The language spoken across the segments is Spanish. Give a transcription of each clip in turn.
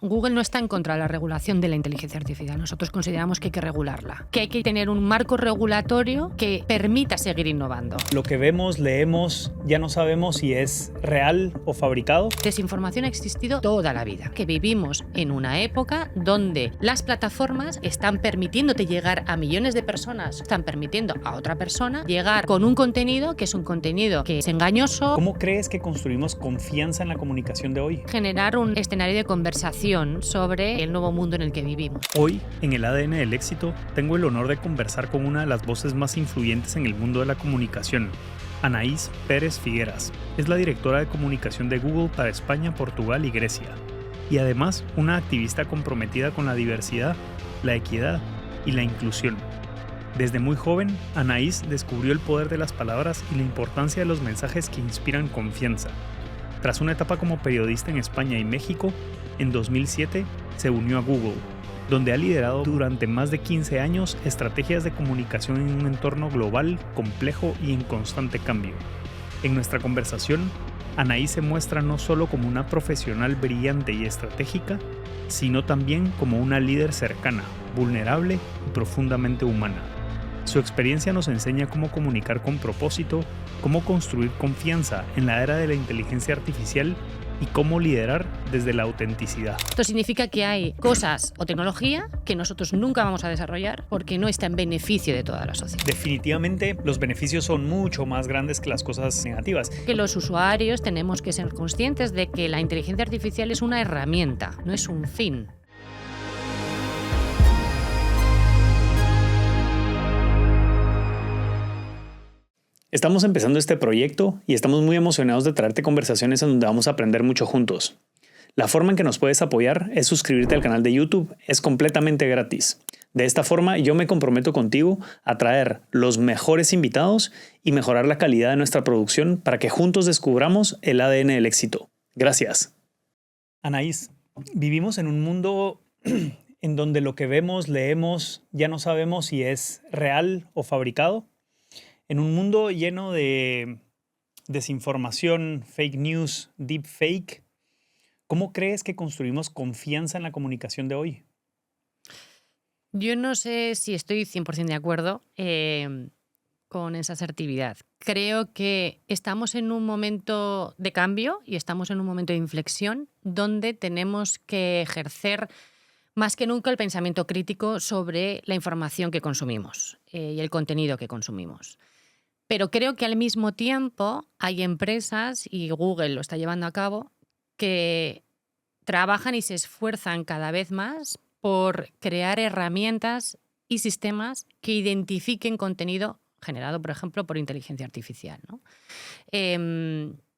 Google no está en contra de la regulación de la inteligencia artificial. Nosotros consideramos que hay que regularla, que hay que tener un marco regulatorio que permita seguir innovando. Lo que vemos, leemos, ya no sabemos si es real o fabricado. Desinformación ha existido toda la vida, que vivimos en una época donde las plataformas están permitiéndote llegar a millones de personas, están permitiendo a otra persona llegar con un contenido que es un contenido que es engañoso. ¿Cómo crees que construimos confianza en la comunicación de hoy? Generar un escenario de conversación sobre el nuevo mundo en el que vivimos. Hoy, en el ADN del éxito, tengo el honor de conversar con una de las voces más influyentes en el mundo de la comunicación, Anaís Pérez Figueras. Es la directora de comunicación de Google para España, Portugal y Grecia. Y además, una activista comprometida con la diversidad, la equidad y la inclusión. Desde muy joven, Anaís descubrió el poder de las palabras y la importancia de los mensajes que inspiran confianza. Tras una etapa como periodista en España y México, en 2007 se unió a Google, donde ha liderado durante más de 15 años estrategias de comunicación en un entorno global, complejo y en constante cambio. En nuestra conversación, Anaís se muestra no solo como una profesional brillante y estratégica, sino también como una líder cercana, vulnerable y profundamente humana. Su experiencia nos enseña cómo comunicar con propósito, cómo construir confianza en la era de la inteligencia artificial y cómo liderar desde la autenticidad. Esto significa que hay cosas o tecnología que nosotros nunca vamos a desarrollar porque no está en beneficio de toda la sociedad. Definitivamente los beneficios son mucho más grandes que las cosas negativas. Que los usuarios tenemos que ser conscientes de que la inteligencia artificial es una herramienta, no es un fin. Estamos empezando este proyecto y estamos muy emocionados de traerte conversaciones en donde vamos a aprender mucho juntos. La forma en que nos puedes apoyar es suscribirte al canal de YouTube, es completamente gratis. De esta forma yo me comprometo contigo a traer los mejores invitados y mejorar la calidad de nuestra producción para que juntos descubramos el ADN del éxito. Gracias. Anaís, vivimos en un mundo en donde lo que vemos, leemos, ya no sabemos si es real o fabricado. En un mundo lleno de desinformación, fake news, deepfake, ¿cómo crees que construimos confianza en la comunicación de hoy? Yo no sé si estoy 100% de acuerdo con esa asertividad. Creo que estamos en un momento de cambio y estamos en un momento de inflexión donde tenemos que ejercer más que nunca el pensamiento crítico sobre la información que consumimos y el contenido que consumimos. Pero creo que al mismo tiempo hay empresas, y Google lo está llevando a cabo, que trabajan y se esfuerzan cada vez más por crear herramientas y sistemas que identifiquen contenido generado, por ejemplo, por inteligencia artificial, ¿no?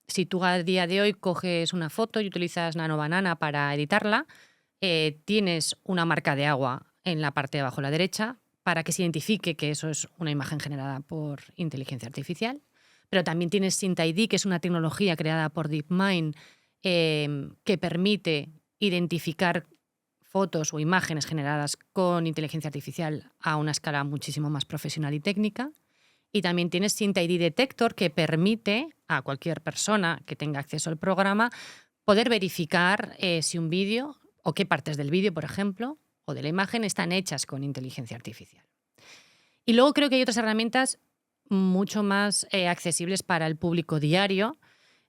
Si tú a día de hoy coges una foto y utilizas Nano Banana para editarla, tienes una marca de agua en la parte de abajo a la derecha para que se identifique que eso es una imagen generada por inteligencia artificial. Pero también tienes SynthID, que es una tecnología creada por DeepMind que permite identificar fotos o imágenes generadas con inteligencia artificial a una escala muchísimo más profesional y técnica. Y también tienes SynthID Detector, que permite a cualquier persona que tenga acceso al programa poder verificar si un vídeo o qué partes del vídeo, por ejemplo, o de la imagen están hechas con inteligencia artificial. Y luego creo que hay otras herramientas mucho más accesibles para el público diario.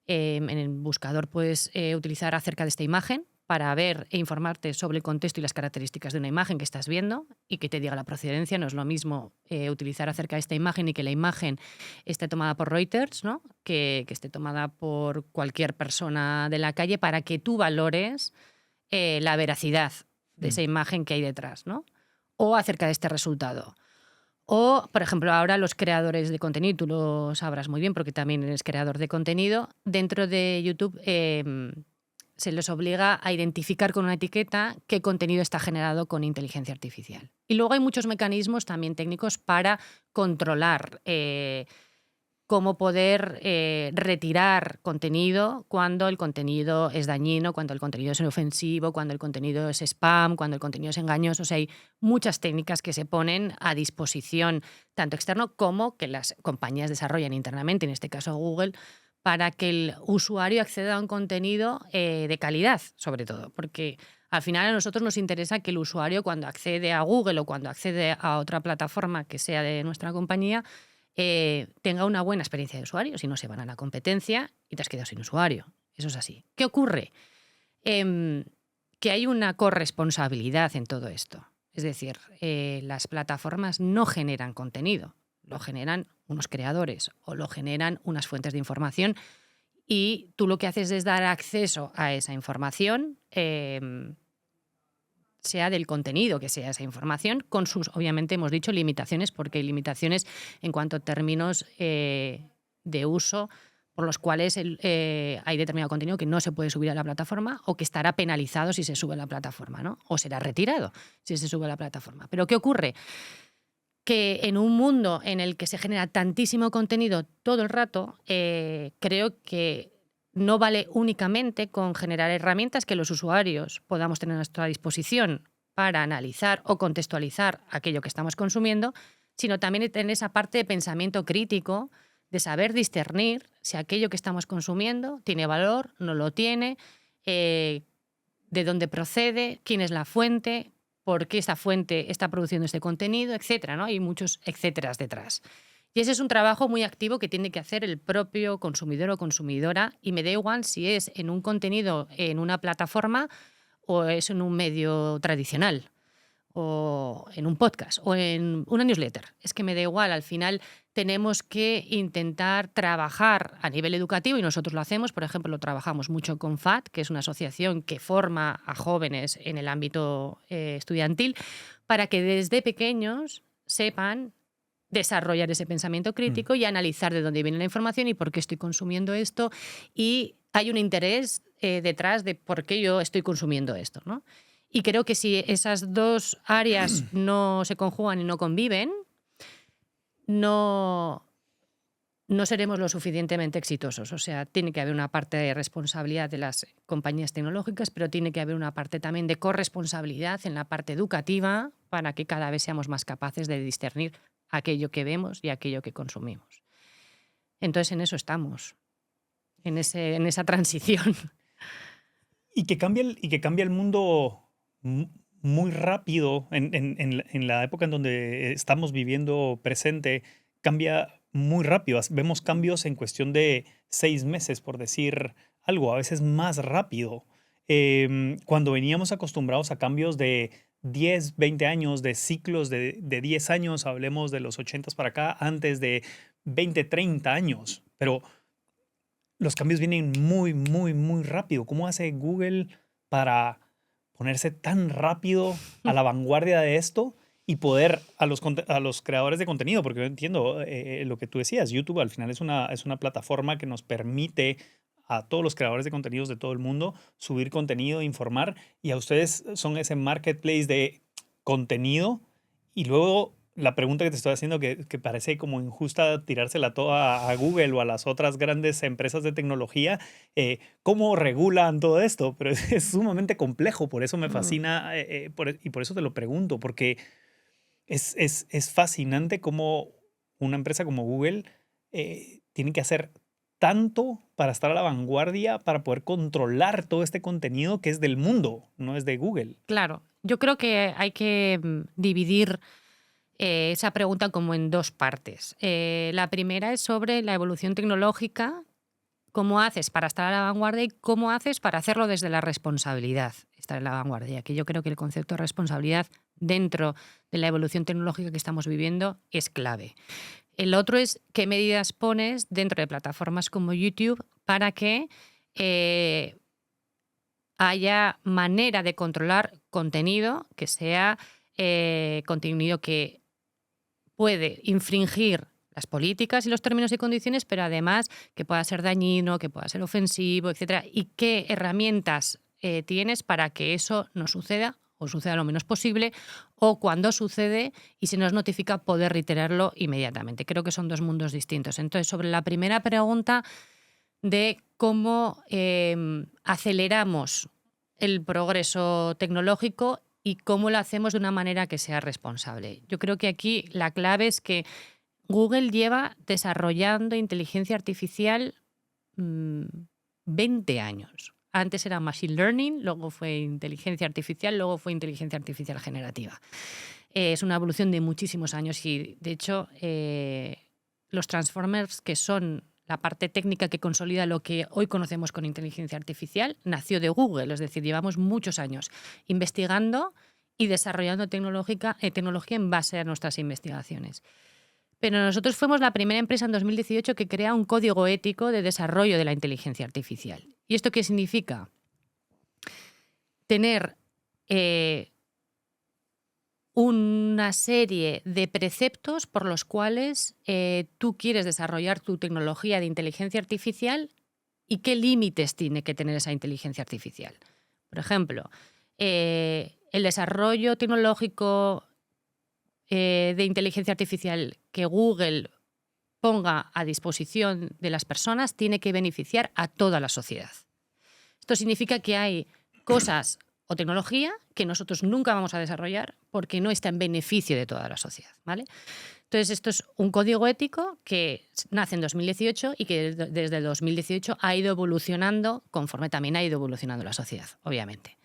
En el buscador puedes utilizar acerca de esta imagen para ver e informarte sobre el contexto y las características de una imagen que estás viendo y que te diga la procedencia. No es lo mismo utilizar acerca de esta imagen y que la imagen esté tomada por Reuters, ¿no? que esté tomada por cualquier persona de la calle, para que tú valores la veracidad de esa imagen que hay detrás, ¿no? O acerca de este resultado. O, por ejemplo, ahora los creadores de contenido, tú lo sabrás muy bien porque también eres creador de contenido, dentro de YouTube se les obliga a identificar con una etiqueta qué contenido está generado con inteligencia artificial. Y luego hay muchos mecanismos también técnicos para controlar cómo poder retirar contenido cuando el contenido es dañino, cuando el contenido es ofensivo, cuando el contenido es spam, cuando el contenido es engañoso. O sea, hay muchas técnicas que se ponen a disposición, tanto externo como que las compañías desarrollan internamente, en este caso Google, para que el usuario acceda a un contenido de calidad, sobre todo. Porque Al final a nosotros nos interesa que el usuario, cuando accede a Google o cuando accede a otra plataforma que sea de nuestra compañía, tenga una buena experiencia de usuario. Si no, se van a la competencia y te has quedado sin usuario. Eso es así. ¿Qué ocurre? Que hay una corresponsabilidad en todo esto. Es decir, las plataformas no generan contenido, lo generan unos creadores o lo generan unas fuentes de información, y tú lo que haces es dar acceso a esa información, sea del contenido que sea esa información, con sus, obviamente hemos dicho, limitaciones, porque hay limitaciones en cuanto a términos de uso, por los cuales hay determinado contenido que no se puede subir a la plataforma o que estará penalizado si se sube a la plataforma, ¿no? O será retirado si se sube a la plataforma. Pero ¿qué ocurre? Que en un mundo en el que se genera tantísimo contenido todo el rato, creo que no vale únicamente con generar herramientas que los usuarios podamos tener a nuestra disposición para analizar o contextualizar aquello que estamos consumiendo, sino también tener esa parte de pensamiento crítico, de saber discernir si aquello que estamos consumiendo tiene valor, no lo tiene, de dónde procede, quién es la fuente, por qué esta fuente está produciendo este contenido, etcétera, ¿no? Hay muchos etcéteras detrás. Y ese es un trabajo muy activo que tiene que hacer el propio consumidor o consumidora, y me da igual si es en un contenido en una plataforma o es en un medio tradicional, o en un podcast, o en una newsletter. Es que me da igual, al final tenemos que intentar trabajar a nivel educativo, y nosotros lo hacemos. Por ejemplo, lo trabajamos mucho con FAT, que es una asociación que forma a jóvenes en el ámbito estudiantil, para que desde pequeños sepan desarrollar ese pensamiento crítico y analizar de dónde viene la información y por qué estoy consumiendo esto. Y hay un interés detrás de por qué yo estoy consumiendo esto, ¿no? Y creo que si esas dos áreas no se conjugan y no conviven, no seremos lo suficientemente exitosos. O sea, tiene que haber una parte de responsabilidad de las compañías tecnológicas, pero tiene que haber una parte también de corresponsabilidad en la parte educativa, para que cada vez seamos más capaces de discernir aquello que vemos y aquello que consumimos. Entonces, en eso estamos, en esa transición. Y que cambia el mundo muy rápido en la época en donde estamos viviendo presente. Cambia muy rápido. Vemos cambios en cuestión de 6 meses, por decir algo, a veces más rápido. Cuando veníamos acostumbrados a cambios de 10, 20 años, de ciclos de 10 años, hablemos de los 80s para acá, antes de 20, 30 años. Pero los cambios vienen muy, muy, muy rápido. ¿Cómo hace Google para ponerse tan rápido a la vanguardia de esto y poder a los creadores de contenido? Porque yo entiendo lo que tú decías. YouTube al final es una plataforma que nos permite a todos los creadores de contenidos de todo el mundo subir contenido, informar, y a ustedes son ese marketplace de contenido. Y luego la pregunta que te estoy haciendo, que parece como injusta tirársela toda a Google o a las otras grandes empresas de tecnología, ¿cómo regulan todo esto? Pero es sumamente complejo, por eso me fascina y por eso te lo pregunto, porque es fascinante cómo una empresa como Google tiene que hacer tanto para estar a la vanguardia, para poder controlar todo este contenido que es del mundo, no es de Google. Claro, yo creo que hay que dividir esa pregunta como en dos partes. La primera es sobre la evolución tecnológica, cómo haces para estar a la vanguardia y cómo haces para hacerlo desde la responsabilidad, estar en la vanguardia, que yo creo que el concepto de responsabilidad dentro de la evolución tecnológica que estamos viviendo es clave. El otro es qué medidas pones dentro de plataformas como YouTube para que haya manera de controlar contenido que sea contenido que puede infringir las políticas y los términos y condiciones, pero además que pueda ser dañino, que pueda ser ofensivo, etcétera. ¿Y qué herramientas tienes para que eso no suceda o suceda lo menos posible, o cuando sucede y se nos notifica poder reiterarlo inmediatamente? Creo que son dos mundos distintos. Entonces, sobre la primera pregunta de cómo aceleramos el progreso tecnológico y cómo lo hacemos de una manera que sea responsable. Yo creo que aquí la clave es que Google lleva desarrollando inteligencia artificial 20 años. Antes era Machine Learning, luego fue inteligencia artificial, luego fue inteligencia artificial generativa. Es una evolución de muchísimos años y, de hecho, los Transformers, que son la parte técnica que consolida lo que hoy conocemos con inteligencia artificial, nació de Google. Es decir, llevamos muchos años investigando y desarrollando tecnología en base a nuestras investigaciones. Pero nosotros fuimos la primera empresa en 2018 que crea un código ético de desarrollo de la inteligencia artificial. ¿Y esto qué significa? Tener una serie de preceptos por los cuales tú quieres desarrollar tu tecnología de inteligencia artificial y qué límites tiene que tener esa inteligencia artificial. Por ejemplo, el desarrollo tecnológico de inteligencia artificial que Google ponga a disposición de las personas tiene que beneficiar a toda la sociedad. Esto significa que hay cosas o tecnología que nosotros nunca vamos a desarrollar porque no está en beneficio de toda la sociedad, ¿vale? Entonces, esto es un código ético que nace en 2018 y que desde el 2018 ha ido evolucionando conforme también ha ido evolucionando la sociedad, obviamente.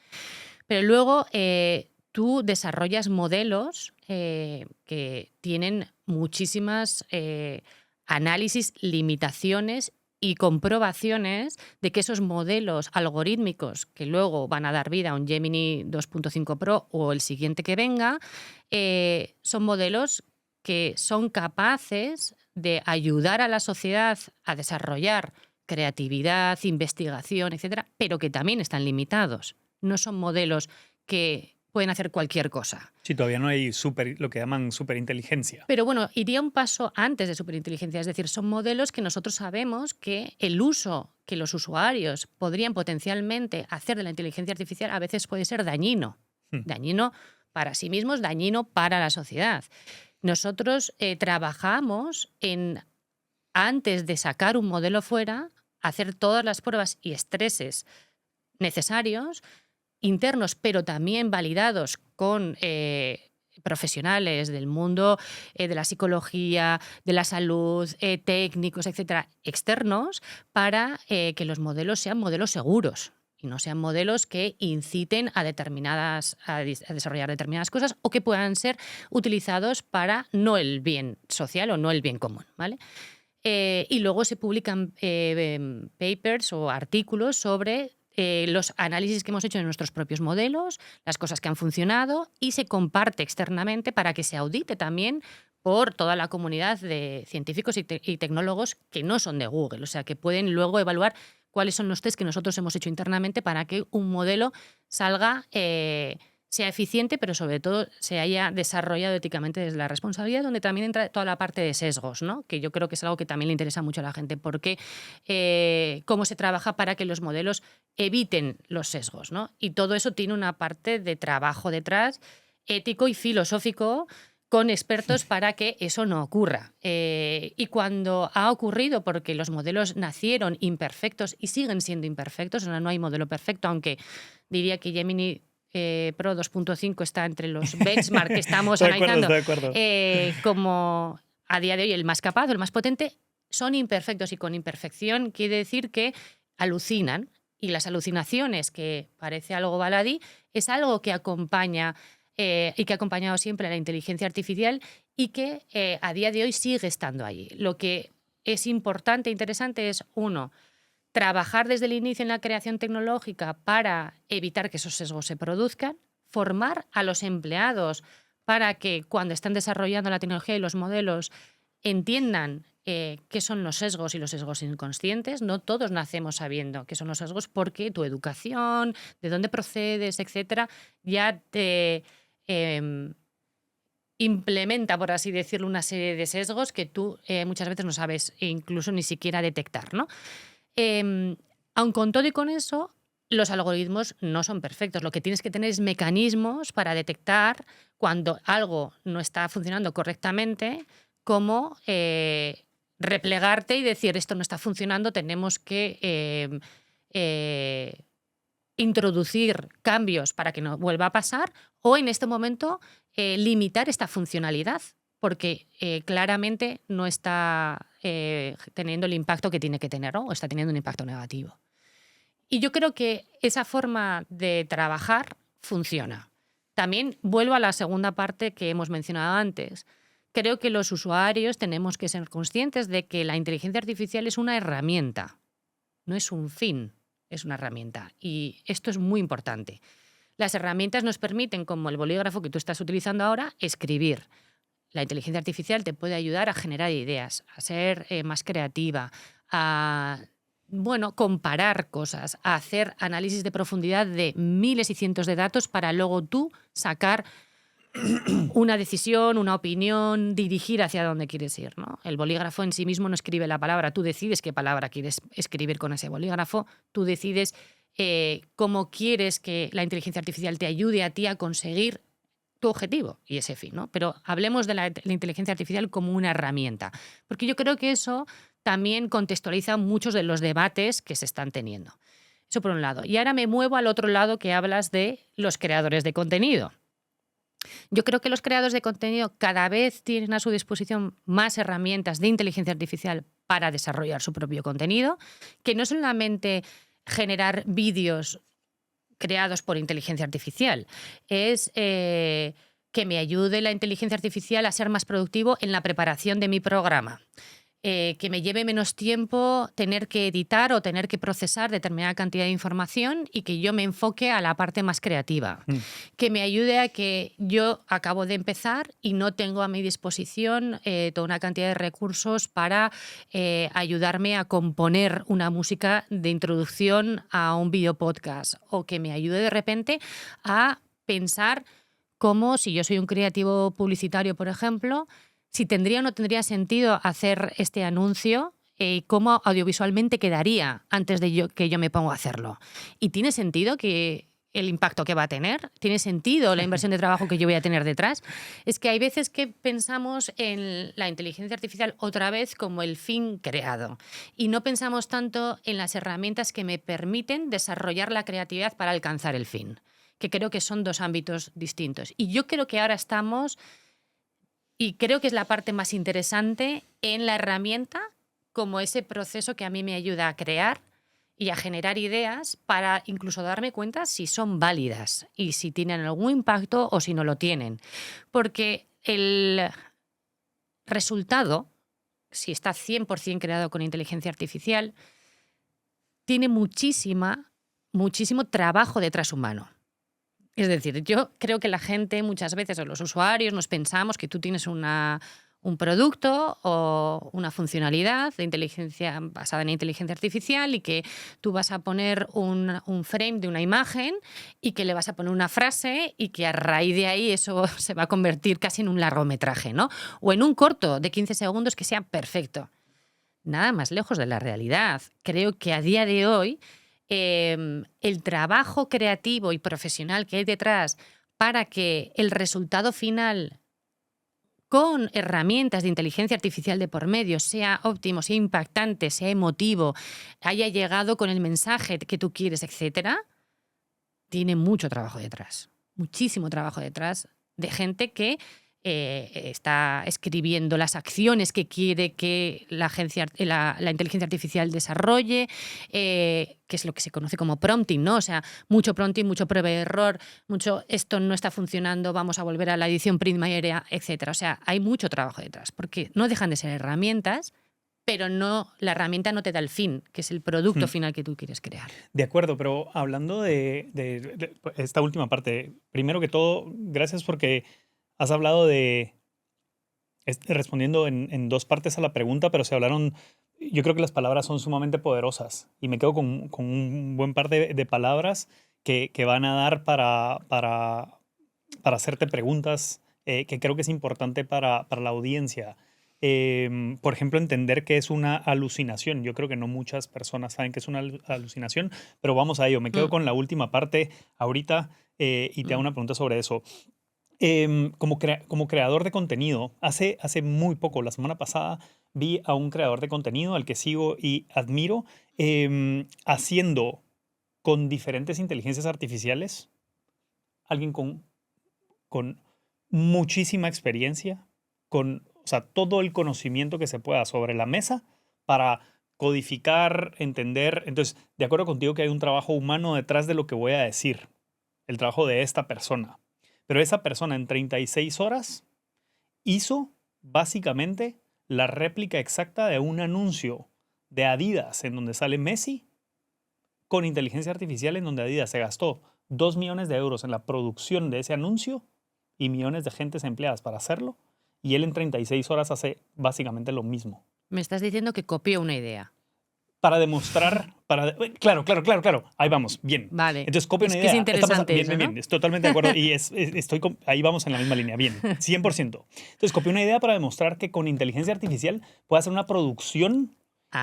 Pero luego tú desarrollas modelos que tienen muchísimas análisis, limitaciones y comprobaciones de que esos modelos algorítmicos que luego van a dar vida a un Gemini 2.5 Pro o el siguiente que venga, son modelos que son capaces de ayudar a la sociedad a desarrollar creatividad, investigación, etcétera, pero que también están limitados. No son modelos que pueden hacer cualquier cosa. Sí, todavía no hay lo que llaman superinteligencia. Pero bueno, iría un paso antes de superinteligencia. Es decir, son modelos que nosotros sabemos que el uso que los usuarios podrían potencialmente hacer de la inteligencia artificial a veces puede ser dañino. Dañino para sí mismos, dañino para la sociedad. Nosotros trabajamos en, antes de sacar un modelo fuera, hacer todas las pruebas y estreses necesarios, internos, pero también validados con profesionales del mundo de la psicología, de la salud, técnicos, etcétera, externos, para que los modelos sean modelos seguros y no sean modelos que inciten a desarrollar determinadas cosas o que puedan ser utilizados para no el bien social o no el bien común, ¿vale? Y luego se publican papers o artículos sobre los análisis que hemos hecho de nuestros propios modelos, las cosas que han funcionado, y se comparte externamente para que se audite también por toda la comunidad de científicos y tecnólogos que no son de Google, o sea, que pueden luego evaluar cuáles son los test que nosotros hemos hecho internamente para que un modelo salga, sea eficiente, pero sobre todo se haya desarrollado éticamente desde la responsabilidad, donde también entra toda la parte de sesgos, ¿no? Que yo creo que es algo que también le interesa mucho a la gente, porque cómo se trabaja para que los modelos eviten los sesgos, ¿no? Y todo eso tiene una parte de trabajo detrás, ético y filosófico, con expertos para que eso no ocurra. Y cuando ha ocurrido, porque los modelos nacieron imperfectos y siguen siendo imperfectos, no hay modelo perfecto, aunque diría que Gemini Pro 2.5 está entre los benchmark que estamos analizando como a día de hoy el más capaz o el más potente. Son imperfectos y con imperfección quiere decir que alucinan, y las alucinaciones, que parece algo baladí, es algo que acompaña y que ha acompañado siempre a la inteligencia artificial y que a día de hoy sigue estando allí. Lo que es importante e interesante es, uno, trabajar desde el inicio en la creación tecnológica para evitar que esos sesgos se produzcan, formar a los empleados para que cuando están desarrollando la tecnología y los modelos entiendan qué son los sesgos y los sesgos inconscientes. No todos nacemos sabiendo qué son los sesgos porque tu educación, de dónde procedes, etcétera, ya te implementa, por así decirlo, una serie de sesgos que tú muchas veces no sabes incluso ni siquiera detectar, ¿no? Aun con todo y con eso, los algoritmos no son perfectos. Lo que tienes que tener es mecanismos para detectar cuando algo no está funcionando correctamente, como replegarte y decir esto no está funcionando, tenemos que introducir cambios para que no vuelva a pasar, o en este momento limitar esta funcionalidad, porque claramente no está teniendo el impacto que tiene que tener, ¿no? O está teniendo un impacto negativo. Y yo creo que esa forma de trabajar funciona. También vuelvo a la segunda parte que hemos mencionado antes. Creo que los usuarios tenemos que ser conscientes de que la inteligencia artificial es una herramienta, no es un fin, es una herramienta. Y esto es muy importante. Las herramientas nos permiten, como el bolígrafo que tú estás utilizando ahora, escribir. La inteligencia artificial te puede ayudar a generar ideas, a ser más creativa, a comparar cosas, a hacer análisis de profundidad de miles y cientos de datos para luego tú sacar una decisión, una opinión, dirigir hacia dónde quieres ir, ¿no? El bolígrafo en sí mismo no escribe la palabra, tú decides qué palabra quieres escribir con ese bolígrafo, tú decides cómo quieres que la inteligencia artificial te ayude a ti a conseguir tu objetivo y ese fin, ¿no? Pero hablemos de la inteligencia artificial como una herramienta, porque yo creo que eso también contextualiza muchos de los debates que se están teniendo. Eso por un lado. Y ahora me muevo al otro lado que hablas de los creadores de contenido. Yo creo que los creadores de contenido cada vez tienen a su disposición más herramientas de inteligencia artificial para desarrollar su propio contenido, que no solamente generar vídeos creados por inteligencia artificial, es que me ayude la inteligencia artificial a ser más productivo en la preparación de mi programa. Que me lleve menos tiempo tener que editar o tener que procesar determinada cantidad de información y que yo me enfoque a la parte más creativa. Que me ayude a que yo acabo de empezar y no tengo a mi disposición toda una cantidad de recursos para ayudarme a componer una música de introducción a un video podcast. O que me ayude de repente a pensar cómo, si yo soy un creativo publicitario, por ejemplo, si tendría o no tendría sentido hacer este anuncio y cómo audiovisualmente quedaría antes de que yo me ponga a hacerlo. ¿Y tiene sentido que el impacto que va a tener? ¿Tiene sentido la inversión de trabajo que yo voy a tener detrás? Es que hay veces que pensamos en la inteligencia artificial otra vez como el fin creado y no pensamos tanto en las herramientas que me permiten desarrollar la creatividad para alcanzar el fin, que creo que son dos ámbitos distintos. Y yo creo que ahora estamos... Y creo que es la parte más interesante en la herramienta como ese proceso que a mí me ayuda a crear y a generar ideas para incluso darme cuenta si son válidas y si tienen algún impacto o si no lo tienen. Porque el resultado, si está 100% creado con inteligencia artificial, tiene muchísimo trabajo detrás humano. Es decir, yo creo que la gente muchas veces, o los usuarios, nos pensamos que tú tienes un producto o una funcionalidad de inteligencia basada en inteligencia artificial y que tú vas a poner un frame de una imagen y que le vas a poner una frase y que a raíz de ahí eso se va a convertir casi en un largometraje, ¿no? O en un corto de 15 segundos que sea perfecto. Nada más lejos de la realidad. Creo que a día de hoy el trabajo creativo y profesional que hay detrás para que el resultado final con herramientas de inteligencia artificial de por medio sea óptimo, sea impactante, sea emotivo, haya llegado con el mensaje que tú quieres, etcétera, tiene mucho trabajo detrás, muchísimo trabajo detrás de gente que está escribiendo las acciones que quiere que la inteligencia artificial desarrolle, que es lo que se conoce como prompting, ¿no? O sea, mucho prompting, mucho prueba de error, mucho esto no está funcionando, vamos a volver a la edición primaria, etcétera. O sea, hay mucho trabajo detrás, porque no dejan de ser herramientas, pero la herramienta no te da el fin, que es el producto final que tú quieres crear. De acuerdo, pero hablando de esta última parte, primero que todo, gracias porque has hablado respondiendo en dos partes a la pregunta, pero se hablaron, yo creo que las palabras son sumamente poderosas y me quedo con un buen par de palabras que van a dar para hacerte preguntas que creo que es importante para la audiencia. Por ejemplo, entender qué es una alucinación. Yo creo que no muchas personas saben qué es una alucinación, pero vamos a ello. Me quedo con la última parte ahorita y te hago una pregunta sobre eso. Como creador de contenido, hace muy poco, la semana pasada, vi a un creador de contenido al que sigo y admiro, haciendo con diferentes inteligencias artificiales, alguien con muchísima experiencia, o sea, todo el conocimiento que se pueda sobre la mesa para codificar, entender. Entonces, de acuerdo contigo que hay un trabajo humano detrás de lo que voy a decir, el trabajo de esta persona. Pero esa persona en 36 horas hizo básicamente la réplica exacta de un anuncio de Adidas en donde sale Messi con inteligencia artificial, en donde Adidas se gastó 2 millones de euros en la producción de ese anuncio y millones de gentes empleadas para hacerlo, y él en 36 horas hace básicamente lo mismo. Me estás diciendo que copió una idea. Para demostrar, claro, ahí vamos, bien. Vale. Entonces copia una idea. Es interesante bien, eso, ¿no? bien, estoy totalmente de acuerdo y ahí vamos en la misma línea, bien, 100%. Entonces copió una idea para demostrar que con inteligencia artificial puede hacer una producción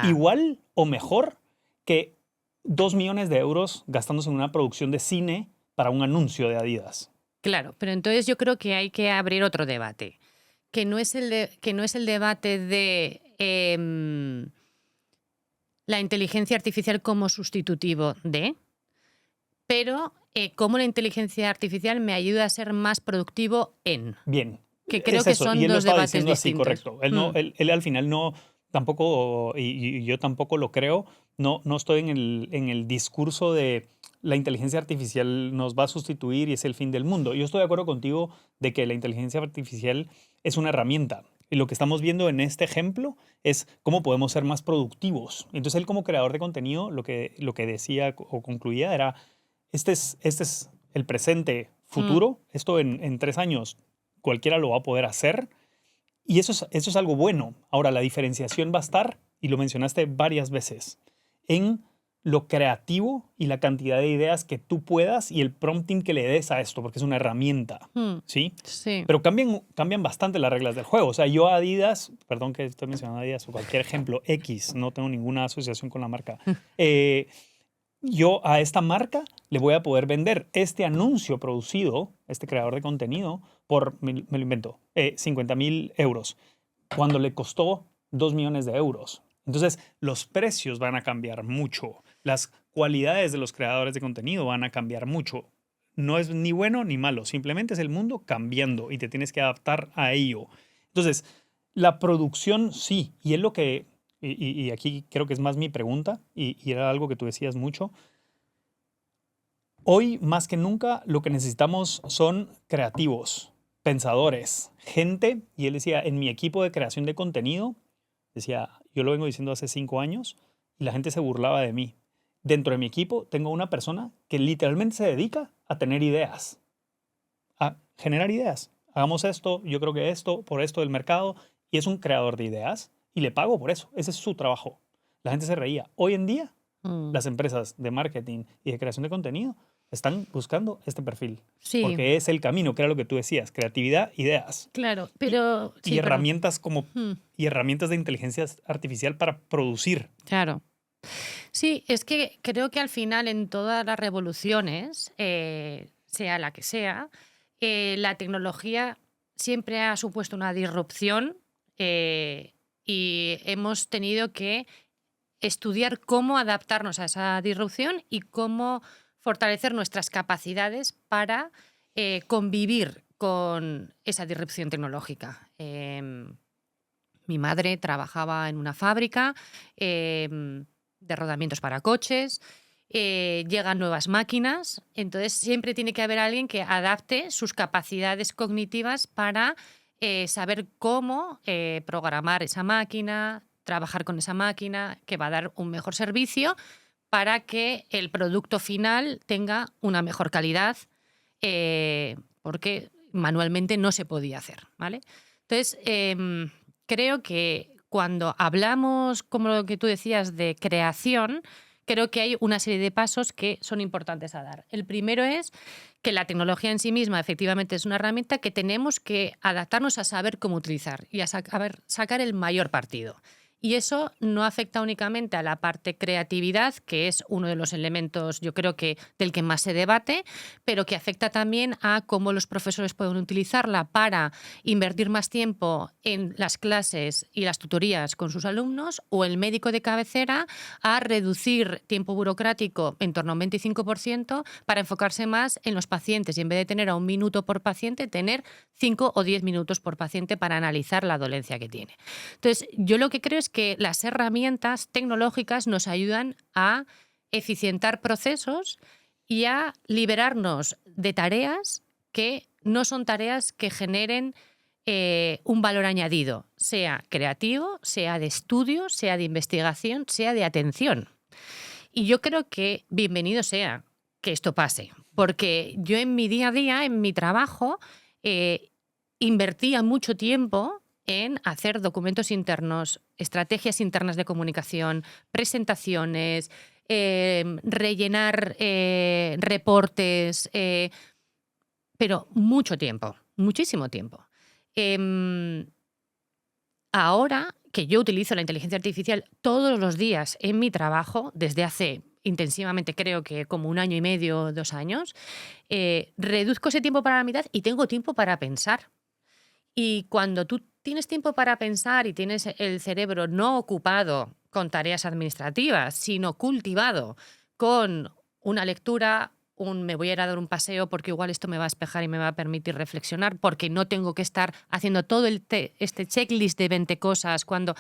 igual o mejor que 2 millones de euros gastándose en una producción de cine para un anuncio de Adidas. Claro, pero entonces yo creo que hay que abrir otro debate, que no es el debate de la inteligencia artificial como sustitutivo de, pero cómo la inteligencia artificial me ayuda a ser más productivo en. Bien. Que creo que son dos debates distintos. Así, correcto. Él al final no, tampoco, y yo tampoco lo creo, no estoy en el discurso de la inteligencia artificial nos va a sustituir y es el fin del mundo. Yo estoy de acuerdo contigo de que la inteligencia artificial es una herramienta. Y lo que estamos viendo en este ejemplo es cómo podemos ser más productivos. Entonces él, como creador de contenido, lo que decía o concluía era, este es el presente futuro. Esto en 3 años cualquiera lo va a poder hacer. Y eso es algo bueno. Ahora, la diferenciación va a estar, y lo mencionaste varias veces, en lo creativo y la cantidad de ideas que tú puedas y el prompting que le des a esto, porque es una herramienta, ¿sí? Sí. Pero cambian bastante las reglas del juego. O sea, yo a Adidas, perdón que estoy mencionando a Adidas o cualquier ejemplo X, no tengo ninguna asociación con la marca, yo a esta marca le voy a poder vender este anuncio producido, este creador de contenido, por, me lo invento, 50.000 euros, cuando le costó 2 millones de euros. Entonces, los precios van a cambiar mucho. Las cualidades de los creadores de contenido van a cambiar mucho. No es ni bueno ni malo, simplemente es el mundo cambiando y te tienes que adaptar a ello. Entonces, la producción sí, y es lo que, y aquí creo que es más mi pregunta, y era algo que tú decías mucho. Hoy, más que nunca, lo que necesitamos son creativos, pensadores, gente, y él decía, en mi equipo de creación de contenido, decía, yo lo vengo diciendo hace 5 años, y la gente se burlaba de mí. Dentro de mi equipo tengo una persona que literalmente se dedica a tener ideas, a generar ideas. Hagamos esto, yo creo que esto, por esto del mercado, y es un creador de ideas, y le pago por eso. Ese es su trabajo. La gente se reía. Hoy en día, las empresas de marketing y de creación de contenido están buscando este perfil. Sí. Porque es el camino, que era lo que tú decías, creatividad, ideas. Claro, pero... Y herramientas y herramientas de inteligencia artificial para producir. Claro. Sí, es que creo que al final en todas las revoluciones, sea la que sea, la tecnología siempre ha supuesto una disrupción y hemos tenido que estudiar cómo adaptarnos a esa disrupción y cómo fortalecer nuestras capacidades para convivir con esa disrupción tecnológica. Mi madre trabajaba en una fábrica de rodamientos para coches, llegan nuevas máquinas, entonces siempre tiene que haber alguien que adapte sus capacidades cognitivas para saber cómo programar esa máquina, trabajar con esa máquina, que va a dar un mejor servicio para que el producto final tenga una mejor calidad, porque manualmente no se podía hacer, ¿vale? Entonces, creo que cuando hablamos, como lo que tú decías, de creación, creo que hay una serie de pasos que son importantes a dar. El primero es que la tecnología en sí misma efectivamente es una herramienta que tenemos que adaptarnos a saber cómo utilizar y a sacar el mayor partido. Y eso no afecta únicamente a la parte creatividad, que es uno de los elementos, yo creo que del que más se debate, pero que afecta también a cómo los profesores pueden utilizarla para invertir más tiempo en las clases y las tutorías con sus alumnos, o el médico de cabecera a reducir tiempo burocrático en torno a un 25% para enfocarse más en los pacientes y en vez de tener a 1 minuto por paciente, tener 5 o 10 minutos por paciente para analizar la dolencia que tiene. Entonces, yo lo que creo es es que las herramientas tecnológicas nos ayudan a eficientar procesos y a liberarnos de tareas que no son tareas que generen un valor añadido, sea creativo, sea de estudio, sea de investigación, sea de atención. Y yo creo que bienvenido sea que esto pase, porque yo en mi día a día, en mi trabajo, invertía mucho tiempo en hacer documentos internos, estrategias internas de comunicación, presentaciones, rellenar reportes, pero mucho tiempo, muchísimo tiempo. Ahora que yo utilizo la inteligencia artificial todos los días en mi trabajo, desde hace intensivamente creo que como 1 año y medio, 2 años, reduzco ese tiempo para la mitad y tengo tiempo para pensar. Y cuando tú tienes tiempo para pensar y tienes el cerebro no ocupado con tareas administrativas, sino cultivado con una lectura, me voy a ir a dar un paseo porque igual esto me va a despejar y me va a permitir reflexionar, porque no tengo que estar haciendo todo este checklist de 20 cosas, cuando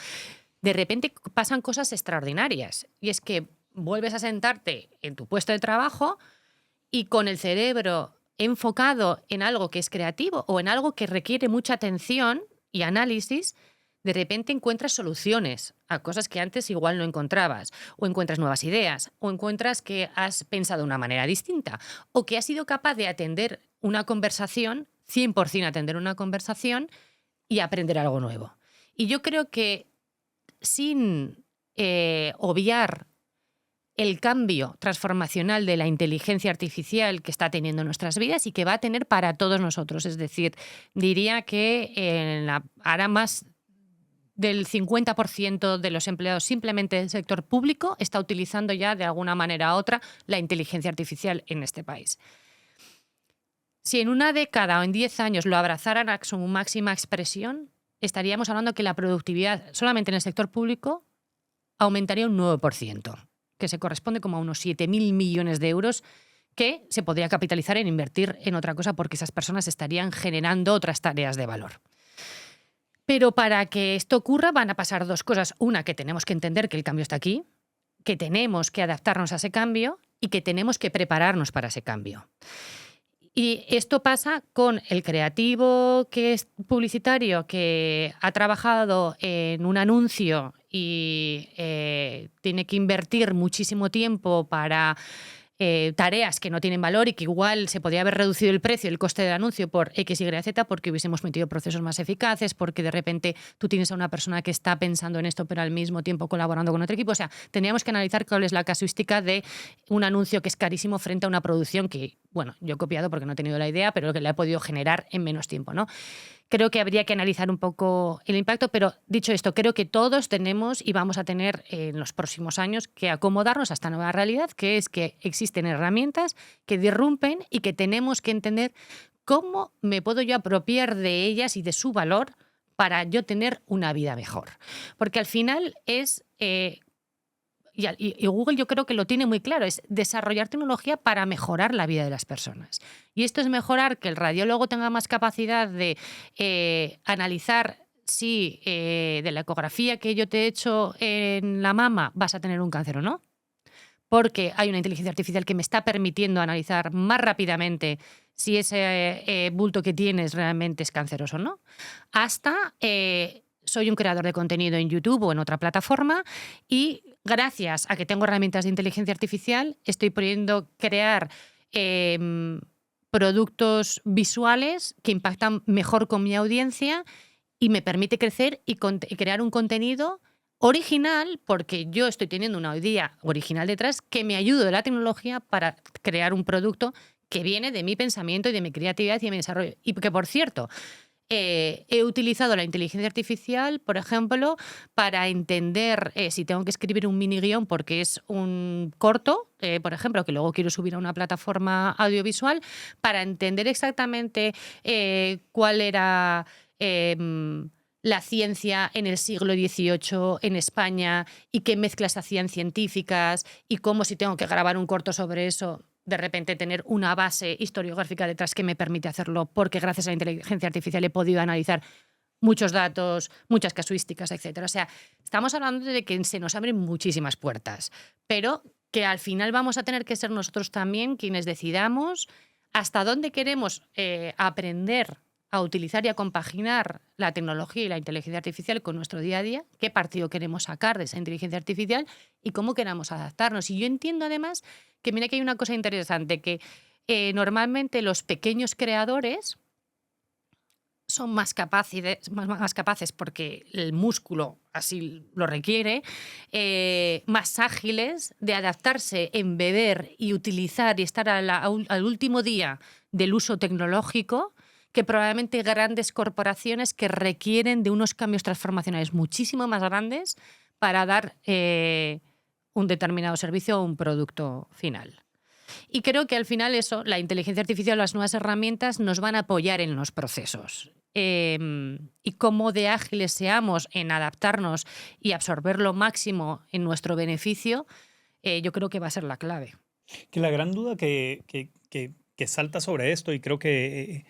de repente pasan cosas extraordinarias. Y es que vuelves a sentarte en tu puesto de trabajo y con el cerebro enfocado en algo que es creativo o en algo que requiere mucha atención y análisis, de repente encuentras soluciones a cosas que antes igual no encontrabas, o encuentras nuevas ideas, o encuentras que has pensado de una manera distinta, o que has sido capaz de atender una conversación, 100% atender una conversación y aprender algo nuevo. Y yo creo que sin obviar el cambio transformacional de la inteligencia artificial que está teniendo en nuestras vidas y que va a tener para todos nosotros. Es decir, diría que ahora más del 50% de los empleados simplemente del sector público está utilizando ya de alguna manera u otra la inteligencia artificial en este país. Si en una década o en 10 años lo abrazaran a su máxima expresión, estaríamos hablando que la productividad solamente en el sector público aumentaría un 9%, que se corresponde como a unos 7.000 millones de euros que se podría capitalizar en invertir en otra cosa porque esas personas estarían generando otras tareas de valor. Pero para que esto ocurra van a pasar 2 cosas. Una, que tenemos que entender que el cambio está aquí, que tenemos que adaptarnos a ese cambio y que tenemos que prepararnos para ese cambio. Y esto pasa con el creativo que es publicitario, que ha trabajado en un anuncio y tiene que invertir muchísimo tiempo para tareas que no tienen valor y que igual se podría haber reducido el precio, el coste del anuncio por X, Y, Z porque hubiésemos metido procesos más eficaces, porque de repente tú tienes a una persona que está pensando en esto pero al mismo tiempo colaborando con otro equipo. O sea, tendríamos que analizar cuál es la casuística de un anuncio que es carísimo frente a una producción que, bueno, yo he copiado porque no he tenido la idea, pero que la he podido generar en menos tiempo, ¿no? Creo que habría que analizar un poco el impacto, pero dicho esto, creo que todos tenemos y vamos a tener en los próximos años que acomodarnos a esta nueva realidad, que es que existen herramientas que disrumpen y que tenemos que entender cómo me puedo yo apropiar de ellas y de su valor para yo tener una vida mejor. Porque al final es... Y Google yo creo que lo tiene muy claro, es desarrollar tecnología para mejorar la vida de las personas. Y esto es mejorar que el radiólogo tenga más capacidad de analizar si de la ecografía que yo te he hecho en la mama vas a tener un cáncer o no, porque hay una inteligencia artificial que me está permitiendo analizar más rápidamente si ese bulto que tienes realmente es canceroso o no, hasta... soy un creador de contenido en YouTube o en otra plataforma y gracias a que tengo herramientas de inteligencia artificial estoy pudiendo crear productos visuales que impactan mejor con mi audiencia y me permite crecer y crear un contenido original porque yo estoy teniendo una idea original detrás que me ayuda de la tecnología para crear un producto que viene de mi pensamiento y de mi creatividad y de mi desarrollo. Y que, por cierto... he utilizado la inteligencia artificial, por ejemplo, para entender si tengo que escribir un mini guión porque es un corto, por ejemplo, que luego quiero subir a una plataforma audiovisual, para entender exactamente cuál era la ciencia en el siglo XVIII en España y qué mezclas hacían científicas y cómo si tengo que grabar un corto sobre eso... de repente tener una base historiográfica detrás que me permite hacerlo porque gracias a la inteligencia artificial he podido analizar muchos datos, muchas casuísticas, etcétera. O sea, estamos hablando de que se nos abren muchísimas puertas, pero que al final vamos a tener que ser nosotros también quienes decidamos hasta dónde queremos aprender a utilizar y a compaginar la tecnología y la inteligencia artificial con nuestro día a día, qué partido queremos sacar de esa inteligencia artificial y cómo queramos adaptarnos. Y yo entiendo además que mira que hay una cosa interesante, que normalmente los pequeños creadores son más capaces porque el músculo así lo requiere, más ágiles de adaptarse, embeber y utilizar y estar al último día del uso tecnológico que probablemente grandes corporaciones que requieren de unos cambios transformacionales muchísimo más grandes para dar un determinado servicio o un producto final. Y creo que al final eso, la inteligencia artificial, las nuevas herramientas nos van a apoyar en los procesos. Y cómo de ágiles seamos en adaptarnos y absorber lo máximo en nuestro beneficio, yo creo que va a ser la clave. Que la gran duda que salta sobre esto, y creo que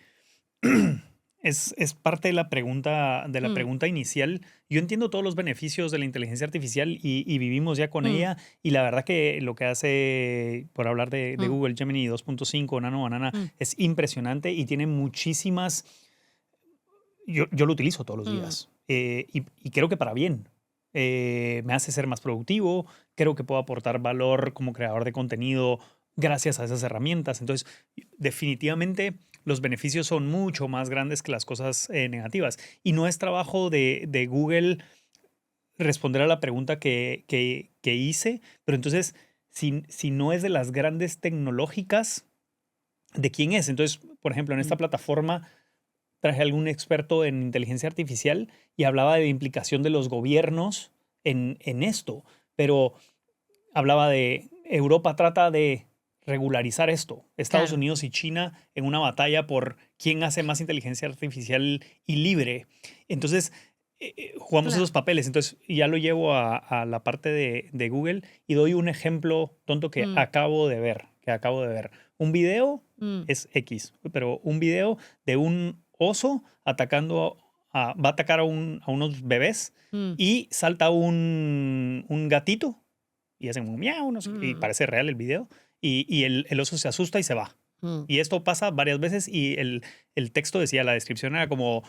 es parte de la pregunta inicial. Yo entiendo todos los beneficios de la inteligencia artificial y vivimos ya con ella. Y la verdad que lo que hace, por hablar de Google Gemini 2.5, Nano Banana, es impresionante y tiene muchísimas... Yo lo utilizo todos los días y creo que para bien. Me hace ser más productivo, creo que puedo aportar valor como creador de contenido gracias a esas herramientas. Entonces, definitivamente los beneficios son mucho más grandes que las cosas negativas. Y no es trabajo de Google responder a la pregunta que hice, pero entonces, si no es de las grandes tecnológicas, ¿de quién es? Entonces, por ejemplo, en esta plataforma traje a algún experto en inteligencia artificial y hablaba de la implicación de los gobiernos en esto, pero hablaba de Europa trata de regularizar esto. Estados Unidos y China en una batalla por quién hace más inteligencia artificial y libre. Entonces, jugamos esos papeles. Entonces, ya lo llevo a la parte de Google y doy un ejemplo tonto que acabo de ver. Un video es X, pero un video de un oso atacando va a atacar a unos bebés y salta un gatito y hacen un miau, no sé, y parece real el video, y el oso se asusta y se va. Y esto pasa varias veces y el texto decía, la descripción era como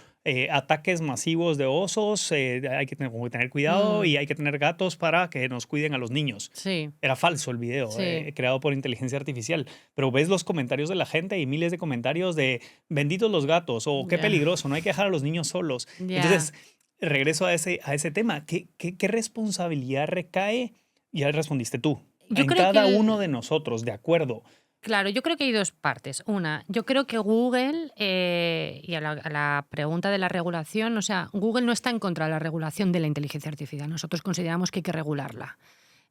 ataques masivos de osos, hay que tener cuidado y hay que tener gatos para que nos cuiden a los niños. Sí. Era falso el video, creado por inteligencia artificial. Pero ves los comentarios de la gente y miles de comentarios de benditos los gatos o qué peligroso, no hay que dejar a los niños solos. Entonces, regreso a ese tema. ¿Qué responsabilidad recae? Ya respondiste tú. En cada uno de nosotros, de acuerdo. Claro, yo creo que hay dos partes. Una, yo creo que Google, y a la pregunta de la regulación, o sea, Google no está en contra de la regulación de la inteligencia artificial. Nosotros consideramos que hay que regularla.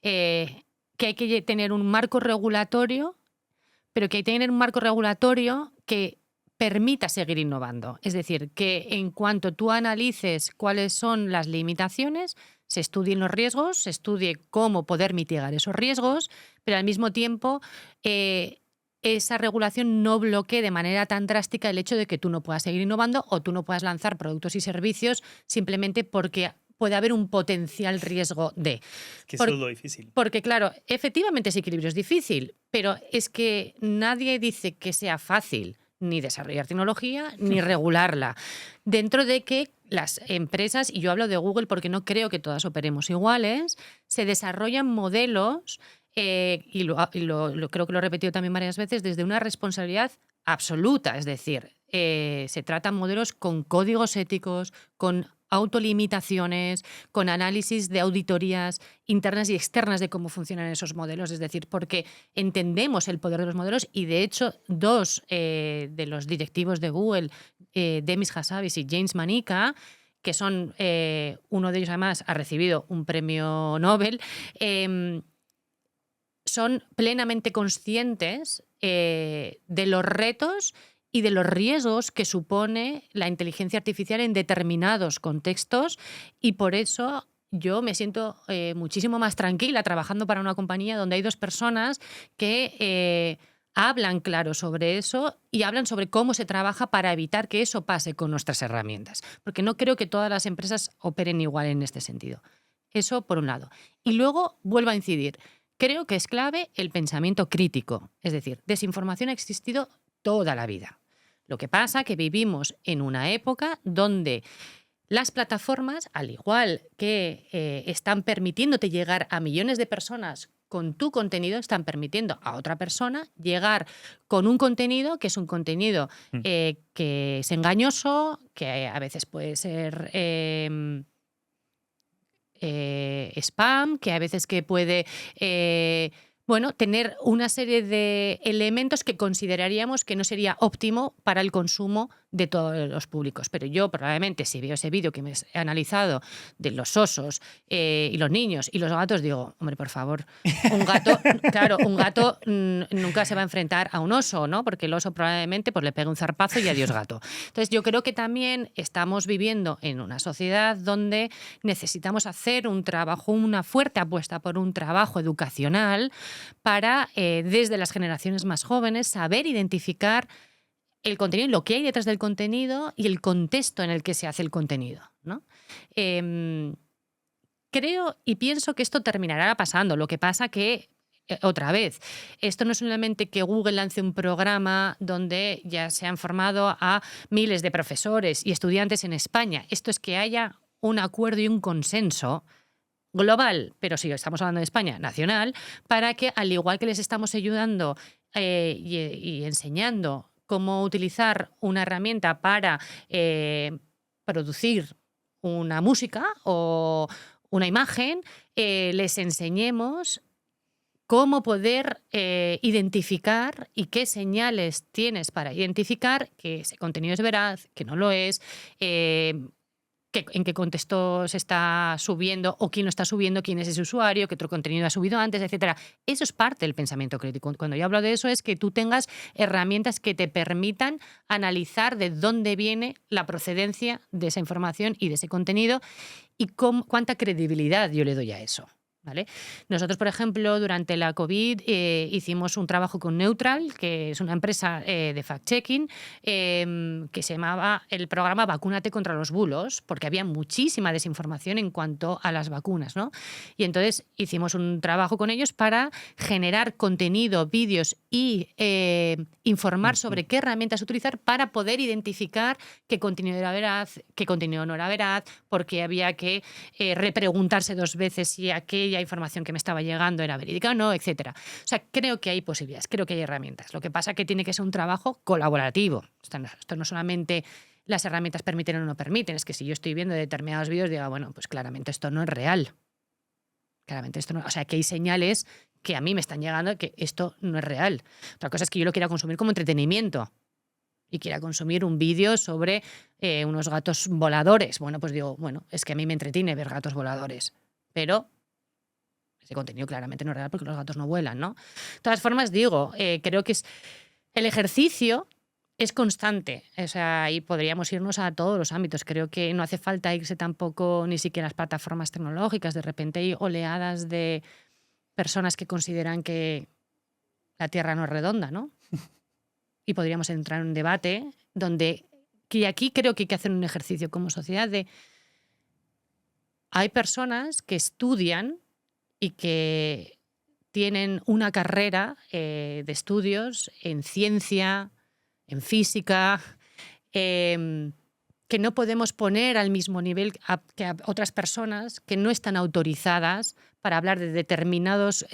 Que hay que tener un marco regulatorio, pero que hay que tener un marco regulatorio que permita seguir innovando. Es decir, que en cuanto tú analices cuáles son las limitaciones, se estudien los riesgos, se estudie cómo poder mitigar esos riesgos, pero al mismo tiempo esa regulación no bloquee de manera tan drástica el hecho de que tú no puedas seguir innovando o tú no puedas lanzar productos y servicios simplemente porque puede haber un potencial riesgo de... Que eso es lo difícil. Porque, claro, efectivamente ese equilibrio es difícil, pero es que nadie dice que sea fácil ni desarrollar tecnología ni regularla. Dentro de que las empresas, y yo hablo de Google porque no creo que todas operemos iguales, se desarrollan modelos, y creo que lo he repetido también varias veces, desde una responsabilidad absoluta. Es decir, se tratan modelos con códigos éticos, con autolimitaciones, con análisis de auditorías internas y externas de cómo funcionan esos modelos. Es decir, porque entendemos el poder de los modelos y, de hecho, dos de los directivos de Google, Demis Hassabis y James Manica, que son, uno de ellos además ha recibido un premio Nobel, son plenamente conscientes de los retos y de los riesgos que supone la inteligencia artificial en determinados contextos, y por eso yo me siento muchísimo más tranquila trabajando para una compañía donde hay dos personas que hablan claro sobre eso y hablan sobre cómo se trabaja para evitar que eso pase con nuestras herramientas. Porque no creo que todas las empresas operen igual en este sentido. Eso por un lado. Y luego vuelvo a incidir. Creo que es clave el pensamiento crítico. Es decir, desinformación ha existido toda la vida. Lo que pasa es que vivimos en una época donde las plataformas, al igual que están permitiéndote llegar a millones de personas con tu contenido, están permitiendo a otra persona llegar con un contenido que es un contenido que es engañoso, que a veces puede ser spam, que a veces que puede tener una serie de elementos que consideraríamos que no sería óptimo para el consumo de todos los públicos. Pero yo probablemente, si veo ese vídeo que me he analizado de los osos y los niños y los gatos, digo, hombre, por favor, un gato, claro, un gato nunca se va a enfrentar a un oso, ¿no? Porque el oso probablemente pues, le pega un zarpazo y adiós gato. Entonces yo creo que también estamos viviendo en una sociedad donde necesitamos hacer un trabajo, una fuerte apuesta por un trabajo educacional para, desde las generaciones más jóvenes, saber identificar el contenido, lo que hay detrás del contenido y el contexto en el que se hace el contenido, ¿no? Creo y pienso que esto terminará pasando. Lo que pasa que, otra vez, esto no es solamente que Google lance un programa donde ya se han formado a miles de profesores y estudiantes en España. Esto es que haya un acuerdo y un consenso global, pero sí, estamos hablando de España, nacional, para que, al igual que les estamos ayudando y enseñando cómo utilizar una herramienta para producir una música o una imagen, les enseñemos cómo poder identificar y qué señales tienes para identificar que ese contenido es veraz, que no lo es, en qué contexto se está subiendo o quién lo está subiendo, quién es ese usuario, qué otro contenido ha subido antes, etcétera. Eso es parte del pensamiento crítico. Cuando yo hablo de eso es que tú tengas herramientas que te permitan analizar de dónde viene la procedencia de esa información y de ese contenido y cuánta credibilidad yo le doy a eso. ¿Vale? Nosotros, por ejemplo, durante la COVID hicimos un trabajo con Neutral, que es una empresa de fact-checking, que se llamaba el programa Vacúnate contra los bulos, porque había muchísima desinformación en cuanto a las vacunas, ¿no? Y entonces hicimos un trabajo con ellos para generar contenido, vídeos y informar sobre qué herramientas utilizar para poder identificar qué contenido era veraz, qué contenido no era veraz, porque había que repreguntarse 2 veces si aquella información que me estaba llegando era verídica o no, etcétera. O sea, creo que hay posibilidades, creo que hay herramientas. Lo que pasa es que tiene que ser un trabajo colaborativo. Esto no solamente las herramientas permiten o no permiten, es que si yo estoy viendo determinados vídeos, digo, bueno, pues claramente esto no es real. Claramente esto no, o sea, que hay señales que a mí me están llegando que esto no es real. Otra cosa es que yo lo quiera consumir como entretenimiento y quiera consumir un vídeo sobre unos gatos voladores. Bueno, pues digo, bueno, es que a mí me entretiene ver gatos voladores, pero ese contenido claramente no es real porque los gatos no vuelan, ¿no? De todas formas, digo, creo que el ejercicio es constante. O sea, ahí podríamos irnos a todos los ámbitos. Creo que no hace falta irse tampoco ni siquiera a las plataformas tecnológicas. De repente hay oleadas de personas que consideran que la Tierra no es redonda, ¿no? Y podríamos entrar en un debate donde, que aquí creo que hay que hacer un ejercicio como sociedad de... Hay personas que estudian y que tienen una carrera de estudios en ciencia, en física, que no podemos poner al mismo nivel que a otras personas que no están autorizadas para hablar de determinados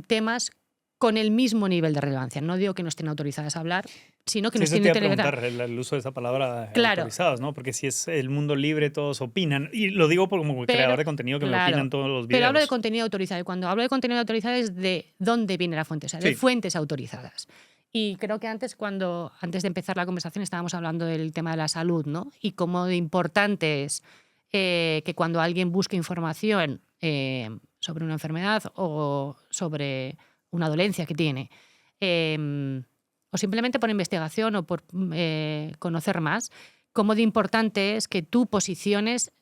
temas con el mismo nivel de relevancia. No digo que no estén autorizadas a hablar, sino que no estén preguntar el uso de esa palabra, claro, autorizadas, ¿no? Porque si es el mundo libre, todos opinan. Y lo digo como creador de contenido que me opinan todos los videos. Pero hablo de contenido autorizado. Y cuando hablo de contenido autorizado es de dónde viene la fuente, o sea, de fuentes autorizadas. Y creo que antes de empezar la conversación estábamos hablando del tema de la salud, ¿no? Y cómo de importante es que cuando alguien busca información sobre una enfermedad o sobre una dolencia que tiene, o simplemente por investigación o por conocer más, cómo de importante es que tú posiciones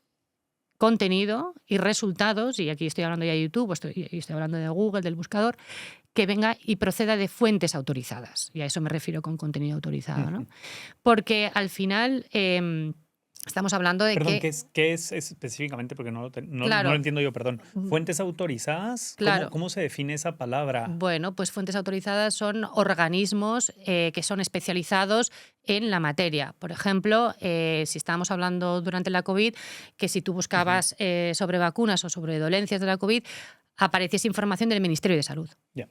contenido y resultados, y aquí estoy hablando ya de YouTube, estoy hablando de Google, del buscador, que venga y proceda de fuentes autorizadas. Y a eso me refiero con contenido autorizado, ¿no? Porque al final estamos hablando de Perdón, que... ¿qué es específicamente? Porque no Claro. lo entiendo yo, perdón. ¿Fuentes autorizadas? Claro. ¿Cómo se define esa palabra? Bueno, pues fuentes autorizadas son organismos que son especializados en la materia. Por ejemplo, si estábamos hablando durante la COVID, que si tú buscabas sobre vacunas o sobre dolencias de la COVID, apareciese información del Ministerio de Salud. Ya.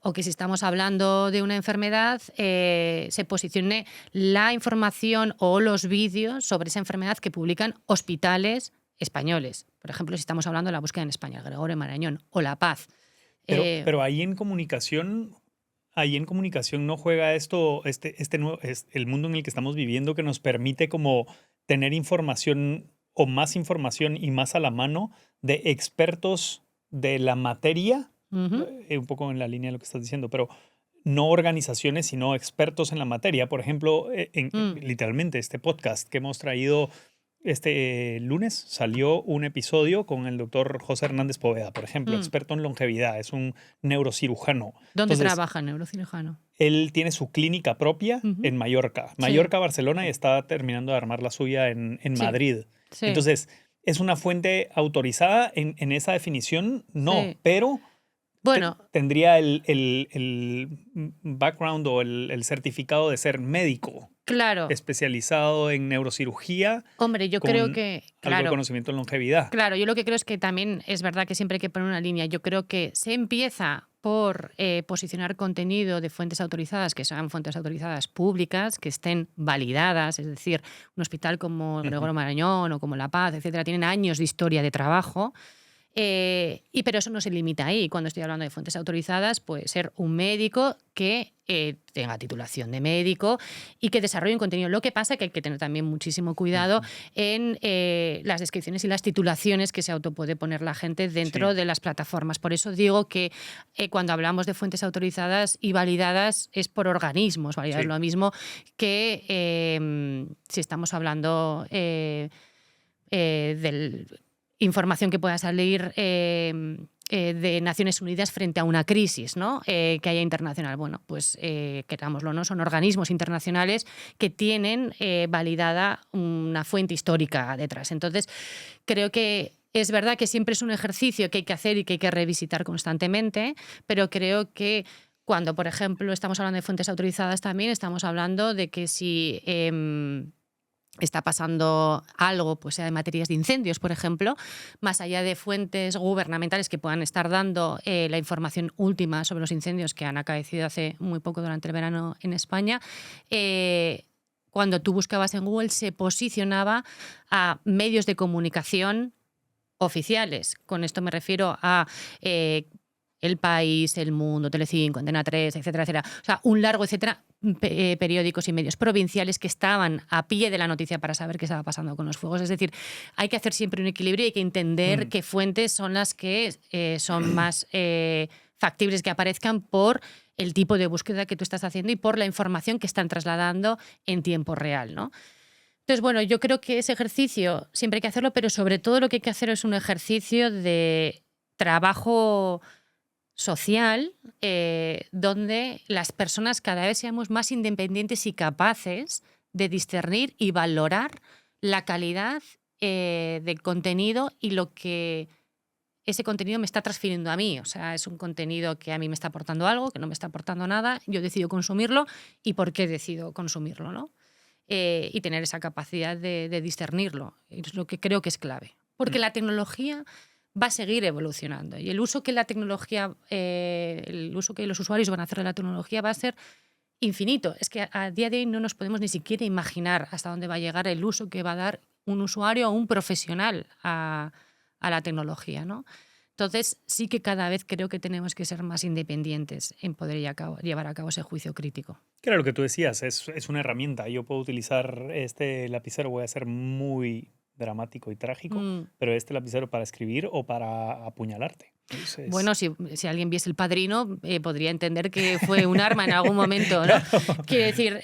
O que si estamos hablando de una enfermedad, se posicione la información o los vídeos sobre esa enfermedad que publican hospitales españoles. Por ejemplo, si estamos hablando de la búsqueda en España, Gregorio Marañón o La Paz. Pero ahí en comunicación no juega esto, el mundo en el que estamos viviendo, que nos permite como tener información o más información y más a la mano de expertos de la materia, un poco en la línea de lo que estás diciendo, pero no organizaciones, sino expertos en la materia. Por ejemplo, literalmente este podcast que hemos traído este lunes salió un episodio con el doctor José Hernández Poveda, por ejemplo, experto en longevidad, es un neurocirujano. ¿Dónde trabaja el neurocirujano? Él tiene su clínica propia en Mallorca. Mallorca, Barcelona, y está terminando de armar la suya en Madrid. Sí. Entonces, ¿es una fuente autorizada en esa definición? No, pero bueno, tendría el background o el certificado de ser médico. Claro. Especializado en neurocirugía. Hombre, yo creo que... Algo de conocimiento en longevidad. Claro, yo lo que creo es que también es verdad que siempre hay que poner una línea. Yo creo que se empieza por posicionar contenido de fuentes autorizadas, que sean fuentes autorizadas públicas, que estén validadas, es decir, un hospital como Gregorio Marañón o como La Paz, etcétera, tienen años de historia de trabajo. Pero eso no se limita ahí. Cuando estoy hablando de fuentes autorizadas, puede ser un médico que tenga titulación de médico y que desarrolle un contenido. Lo que pasa es que hay que tener también muchísimo cuidado en las descripciones y las titulaciones que se autopuede poner la gente dentro de las plataformas. Por eso digo que cuando hablamos de fuentes autorizadas y validadas es por organismos. Validadas lo mismo que si estamos hablando del... información que pueda salir de Naciones Unidas frente a una crisis, ¿no? Que haya internacional. Bueno, pues querámoslo, ¿no? Son organismos internacionales que tienen validada una fuente histórica detrás. Entonces, creo que es verdad que siempre es un ejercicio que hay que hacer y que hay que revisitar constantemente, pero creo que cuando, por ejemplo, estamos hablando de fuentes autorizadas también, estamos hablando de que si... está pasando algo, pues sea de materias de incendios, por ejemplo, más allá de fuentes gubernamentales que puedan estar dando la información última sobre los incendios que han acaecido hace muy poco durante el verano en España, cuando tú buscabas en Google se posicionaba a medios de comunicación oficiales. Con esto me refiero a... El País, El Mundo, Telecinco, Antena 3, etcétera, etcétera. O sea, un largo, etcétera, periódicos y medios provinciales que estaban a pie de la noticia para saber qué estaba pasando con los fuegos. Es decir, hay que hacer siempre un equilibrio y hay que entender qué fuentes son las que son más factibles que aparezcan por el tipo de búsqueda que tú estás haciendo y por la información que están trasladando en tiempo real, ¿no? Entonces, bueno, yo creo que ese ejercicio siempre hay que hacerlo, pero sobre todo lo que hay que hacer es un ejercicio de trabajo social donde las personas cada vez seamos más independientes y capaces de discernir y valorar la calidad del contenido y lo que ese contenido me está transfiriendo a mí. O sea, es un contenido que a mí me está aportando algo, que no me está aportando nada, yo decido consumirlo y por qué decido consumirlo, ¿no? Y tener esa capacidad de discernirlo. Es lo que creo que es clave. Porque la tecnología va a seguir evolucionando y el uso que la tecnología, el uso que los usuarios van a hacer de la tecnología va a ser infinito. Es que a día de hoy no nos podemos ni siquiera imaginar hasta dónde va a llegar el uso que va a dar un usuario o un profesional a la tecnología, ¿no? Entonces sí que cada vez creo que tenemos que ser más independientes en poder llevar a cabo ese juicio crítico. Claro, lo que tú decías, es una herramienta. Yo puedo utilizar este lapicero, voy a ser muy dramático y trágico, pero este lapicero para escribir o para apuñalarte. Entonces... Bueno, si alguien viese El Padrino, podría entender que fue un arma en algún momento, ¿no? Quiero decir,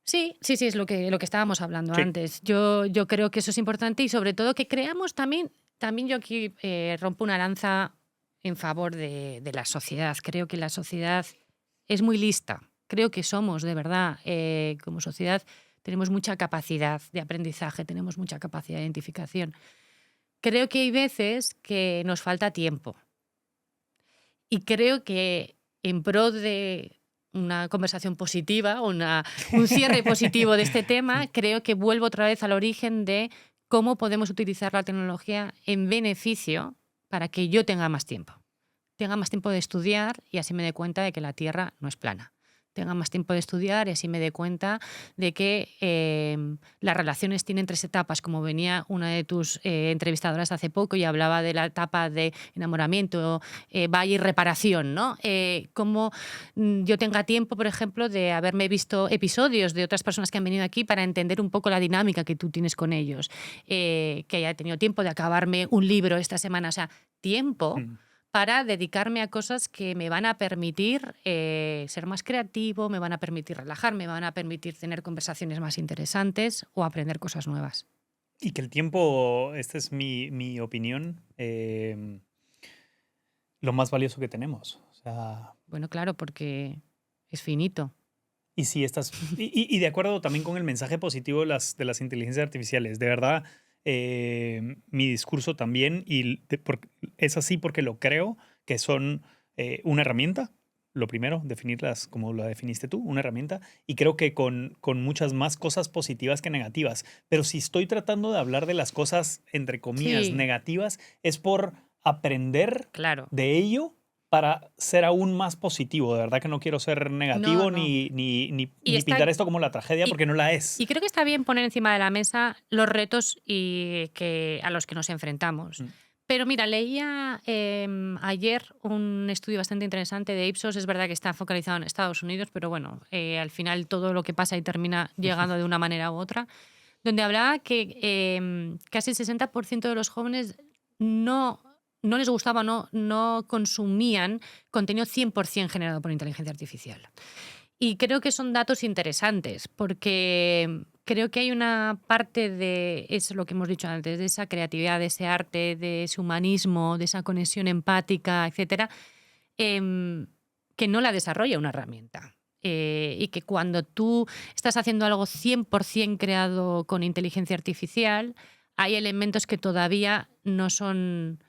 sí, es lo que estábamos hablando antes. Yo creo que eso es importante y sobre todo que creamos también yo aquí rompo una lanza en favor de la sociedad. Creo que la sociedad es muy lista. Creo que somos, de verdad, como sociedad, tenemos mucha capacidad de aprendizaje, tenemos mucha capacidad de identificación. Creo que hay veces que nos falta tiempo. Y creo que en pro de una conversación positiva, un cierre positivo de este tema, creo que vuelvo otra vez al origen de cómo podemos utilizar la tecnología en beneficio para que yo tenga más tiempo. Tenga más tiempo de estudiar y así me dé cuenta de que la Tierra no es plana. Tenga más tiempo de estudiar y así me dé cuenta de que las relaciones tienen 3 etapas, como venía una de tus entrevistadoras hace poco y hablaba de la etapa de enamoramiento, valle y reparación, ¿no? Cómo yo tenga tiempo, por ejemplo, de haberme visto episodios de otras personas que han venido aquí para entender un poco la dinámica que tú tienes con ellos, que haya tenido tiempo de acabarme un libro esta semana, o sea, tiempo para dedicarme a cosas que me van a permitir ser más creativo, me van a permitir relajarme, me van a permitir tener conversaciones más interesantes o aprender cosas nuevas. Y que el tiempo, esta es mi opinión, lo más valioso que tenemos. O sea, Bueno, claro, porque es finito. y si estás. Y de acuerdo también con el mensaje positivo de las inteligencias artificiales. De verdad, mi discurso también, es así porque lo creo, que son una herramienta. Lo primero, definirlas como la definiste tú, una herramienta. Y creo que con muchas más cosas positivas que negativas. Pero si estoy tratando de hablar de las cosas, entre comillas, Sí. negativas, es por aprender Claro. de ello para ser aún más positivo. De verdad que no quiero ser negativo No. ni está- pintar esto como la tragedia, y- porque no la es. Y creo que está bien poner encima de la mesa los retos a los que nos enfrentamos. Mm. Pero mira, leía ayer un estudio bastante interesante de Ipsos. Es verdad que está focalizado en Estados Unidos, pero bueno, al final todo lo que pasa ahí termina llegando de una manera u otra, donde hablaba que casi el 60% de los jóvenes no les gustaba, no consumían contenido 100% generado por inteligencia artificial. Y creo que son datos interesantes, porque creo que hay una parte de eso, lo que hemos dicho antes, de esa creatividad, de ese arte, de ese humanismo, de esa conexión empática, etcétera, que no la desarrolla una herramienta. Y que cuando tú estás haciendo algo 100% creado con inteligencia artificial, hay elementos que todavía no son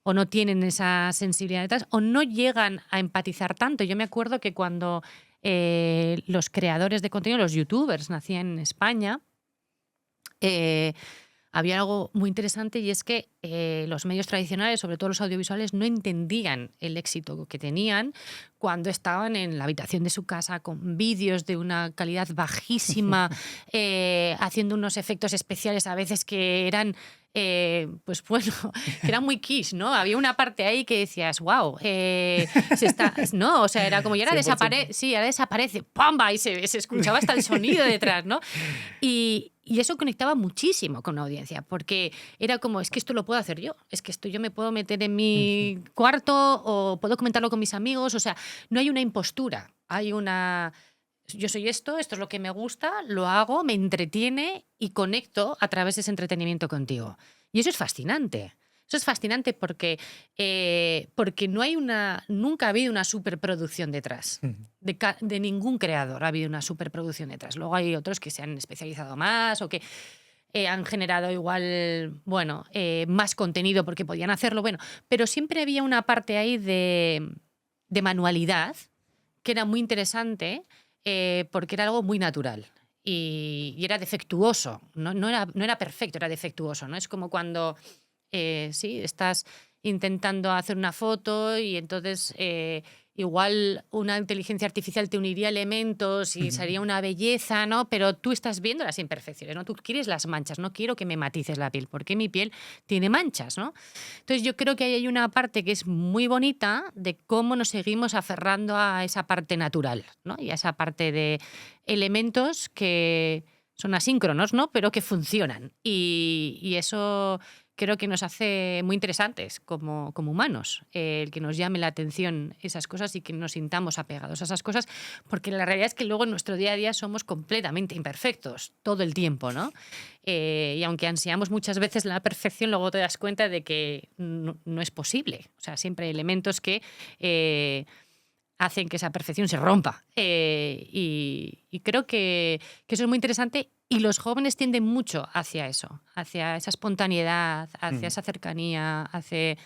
o no tienen esa sensibilidad detrás o no llegan a empatizar tanto. Yo me acuerdo que cuando los creadores de contenido, los youtubers, nacían en España, había algo muy interesante y es que los medios tradicionales, sobre todo los audiovisuales, no entendían el éxito que tenían cuando estaban en la habitación de su casa con vídeos de una calidad bajísima, haciendo unos efectos especiales a veces que eran pues bueno, que era muy quiche, ¿no? Había una parte ahí que decías, wow, no, o sea, era como, y ahora 100%. sí, ahora desaparece, ¡pamba! Y se escuchaba hasta el sonido detrás, ¿no? Y eso conectaba muchísimo con la audiencia, porque era como, es que esto lo puedo hacer yo, es que esto yo me puedo meter en mi cuarto o puedo comentarlo con mis amigos, o sea, no hay una impostura, hay una... Yo soy esto es lo que me gusta, lo hago, me entretiene y conecto a través de ese entretenimiento contigo. Y eso es fascinante. Eso es fascinante porque no hay nunca ha habido una superproducción detrás. De ningún creador ha habido una superproducción detrás. Luego hay otros que se han especializado más o que han generado igual, bueno, más contenido porque podían hacerlo, bueno. Pero siempre había una parte ahí de manualidad que era muy interesante. Porque era algo muy natural y era defectuoso, no era perfecto, era defectuoso, ¿no? Es como cuando sí, estás intentando hacer una foto y entonces igual una inteligencia artificial te uniría elementos y sería una belleza, ¿no? Pero tú estás viendo las imperfecciones, ¿no? Tú quieres las manchas, no quiero que me matices la piel, porque mi piel tiene manchas, ¿no? Entonces yo creo que ahí hay una parte que es muy bonita de cómo nos seguimos aferrando a esa parte natural, ¿no? Y a esa parte de elementos que son asíncronos, ¿no? Pero que funcionan. Y eso creo que nos hace muy interesantes como humanos, el que nos llame la atención esas cosas y que nos sintamos apegados a esas cosas, porque la realidad es que luego en nuestro día a día somos completamente imperfectos todo el tiempo, ¿no? Y aunque ansiamos muchas veces la perfección, luego te das cuenta de que no es posible. O sea, siempre hay elementos que hacen que esa perfección se rompa. Y creo que eso es muy interesante y los jóvenes tienden mucho hacia eso, hacia esa espontaneidad, hacia esa cercanía, hacia,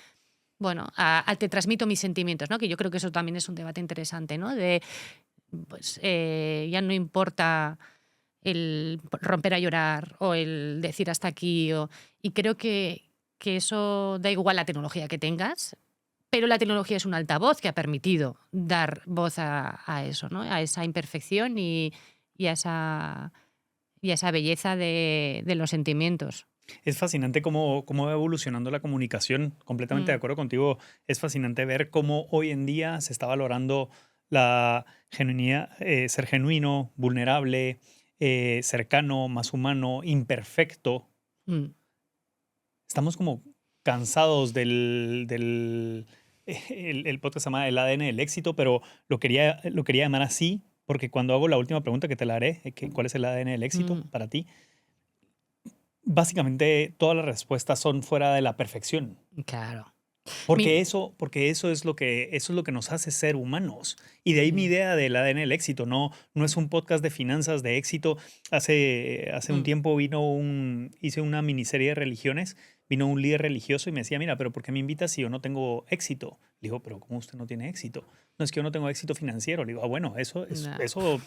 bueno, al te transmito mis sentimientos, ¿no? Que yo creo que eso también es un debate interesante, ¿no? De, pues, ya no importa el romper a llorar o el decir hasta aquí. Y creo que eso da igual la tecnología que tengas, pero la tecnología es un altavoz que ha permitido dar voz a eso, ¿no? A esa imperfección y a esa belleza de los sentimientos. Es fascinante cómo va evolucionando la comunicación. Completamente de Mm, acuerdo contigo. Es fascinante ver cómo hoy en día se está valorando la genuinidad, ser genuino, vulnerable, cercano, más humano, imperfecto. mm, Estamos como cansados el podcast se llama El ADN del éxito, pero lo quería llamar así porque cuando hago la última pregunta que te la haré, ¿cuál es el ADN del éxito mm, para ti? Básicamente todas las respuestas son fuera de la perfección. claro. Porque Mi- eso es lo que nos hace ser humanos. Y de ahí mi mm, idea del ADN del éxito. No es un podcast de finanzas, de éxito. Hace un mm, tiempo hice una miniserie de religiones. Vino un líder religioso y me decía, mira, pero ¿por qué me invitas si yo no tengo éxito? Le digo, pero ¿cómo usted no tiene éxito? No, es que yo no tengo éxito financiero. Le digo, bueno, no, eso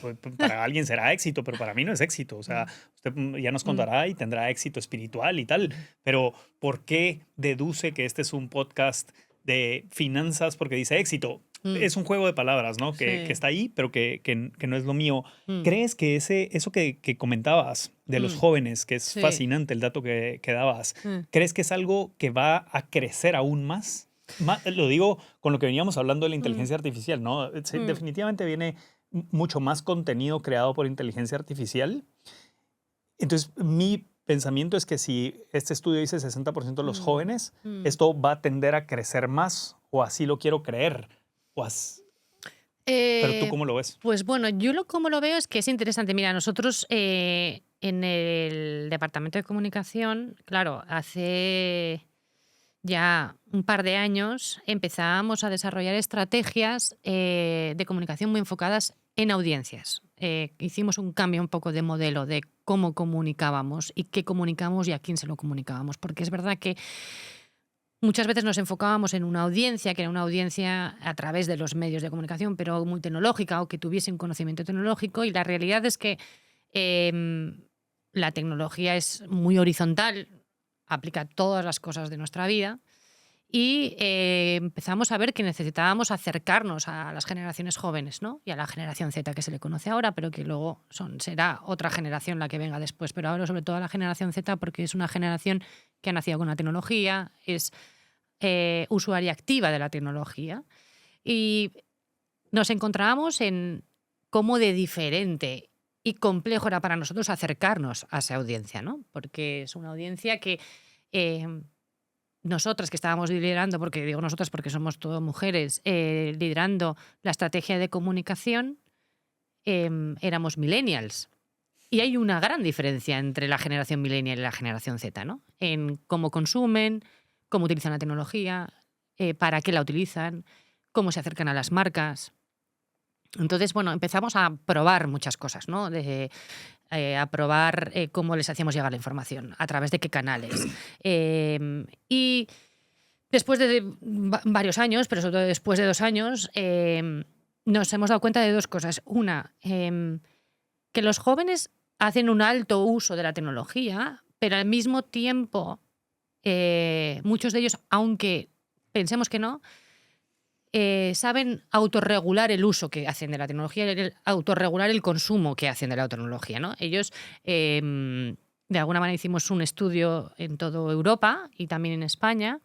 pues, para alguien será éxito, pero para mí no es éxito. O sea, mm, usted ya nos mm, contará y tendrá éxito espiritual y tal. Pero ¿por qué deduce que este es un podcast de finanzas? Porque dice éxito. mm, Es un juego de palabras, ¿no? Que sí, está ahí, pero que no es lo mío. mm, ¿Crees que eso que comentabas de los mm, jóvenes, que es sí, fascinante el dato que dabas, mm, crees que es algo que va a crecer aún más? Lo digo con lo que veníamos hablando de la mm, inteligencia artificial, ¿no? Sí, mm, definitivamente viene mucho más contenido creado por inteligencia artificial. Entonces, mi pensamiento es que si este estudio dice 60% de los mm, jóvenes, mm. esto va a tender a crecer más, o así lo quiero creer. O as- Pero tú, Eh, ¿cómo lo ves? pues bueno, yo como lo veo es que es interesante. Mira, nosotros en el departamento de comunicación, claro, hace ya un par de años empezábamos a desarrollar estrategias de comunicación muy enfocadas en audiencias. Hicimos un cambio un poco de modelo de cómo comunicábamos y qué comunicábamos y a quién se lo comunicábamos, porque es verdad que muchas veces nos enfocábamos en una audiencia, que era una audiencia a través de los medios de comunicación, pero muy tecnológica o que tuviese un conocimiento tecnológico. Y la realidad es que em, la tecnología es muy horizontal, aplica a todas las cosas de nuestra vida. Y empezamos a ver que necesitábamos acercarnos a las generaciones jóvenes, ¿no? Y a la generación Z que se le conoce ahora, pero que luego será otra generación la que venga después. Pero ahora sobre todo a la generación Z porque es una generación que ha nacido con la tecnología, es usuaria activa de la tecnología. Y nos encontrábamos en cómo de diferente y complejo era para nosotros acercarnos a esa audiencia, ¿no? Porque es una audiencia que eh, nosotras que estábamos liderando, porque digo nosotras porque somos todas mujeres, liderando la estrategia de comunicación, éramos millennials. Y hay una gran diferencia entre la generación millennial y la generación Z, ¿no? En cómo consumen, cómo utilizan la tecnología, para qué la utilizan, cómo se acercan a las marcas. Entonces, bueno, empezamos a probar muchas cosas, ¿no? A probar cómo les hacíamos llegar la información, a través de qué canales. Y después de varios años, pero sobre todo después de 2 años, nos hemos dado cuenta de dos cosas. Una, que los jóvenes hacen un alto uso de la tecnología, pero al mismo tiempo, muchos de ellos, aunque pensemos que no, saben autorregular el uso que hacen de la tecnología, autorregular el consumo que hacen de la tecnología, ¿no? Ellos, de alguna manera, hicimos un estudio en toda Europa y también en España,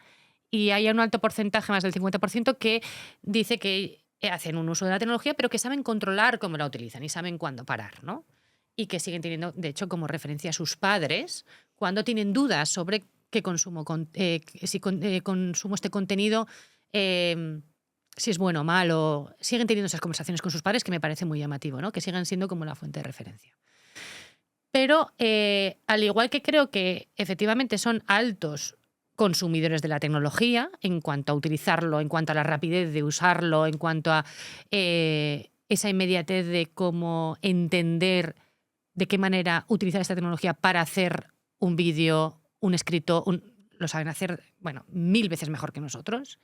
y hay un alto porcentaje, más del 50%, que dice que hacen un uso de la tecnología, pero que saben controlar cómo la utilizan y saben cuándo parar, ¿no? y que siguen teniendo, de hecho, como referencia a sus padres cuando tienen dudas sobre qué consumo, si consumo este contenido, si es bueno o malo. Siguen teniendo esas conversaciones con sus padres, que me parece muy llamativo, ¿no? Que sigan siendo como la fuente de referencia. Pero al igual que creo que efectivamente son altos consumidores de la tecnología en cuanto a utilizarlo, en cuanto a la rapidez de usarlo, en cuanto a esa inmediatez de cómo entender de qué manera utilizar esta tecnología para hacer un vídeo, un escrito, lo saben hacer, bueno, 1000 veces mejor que nosotros.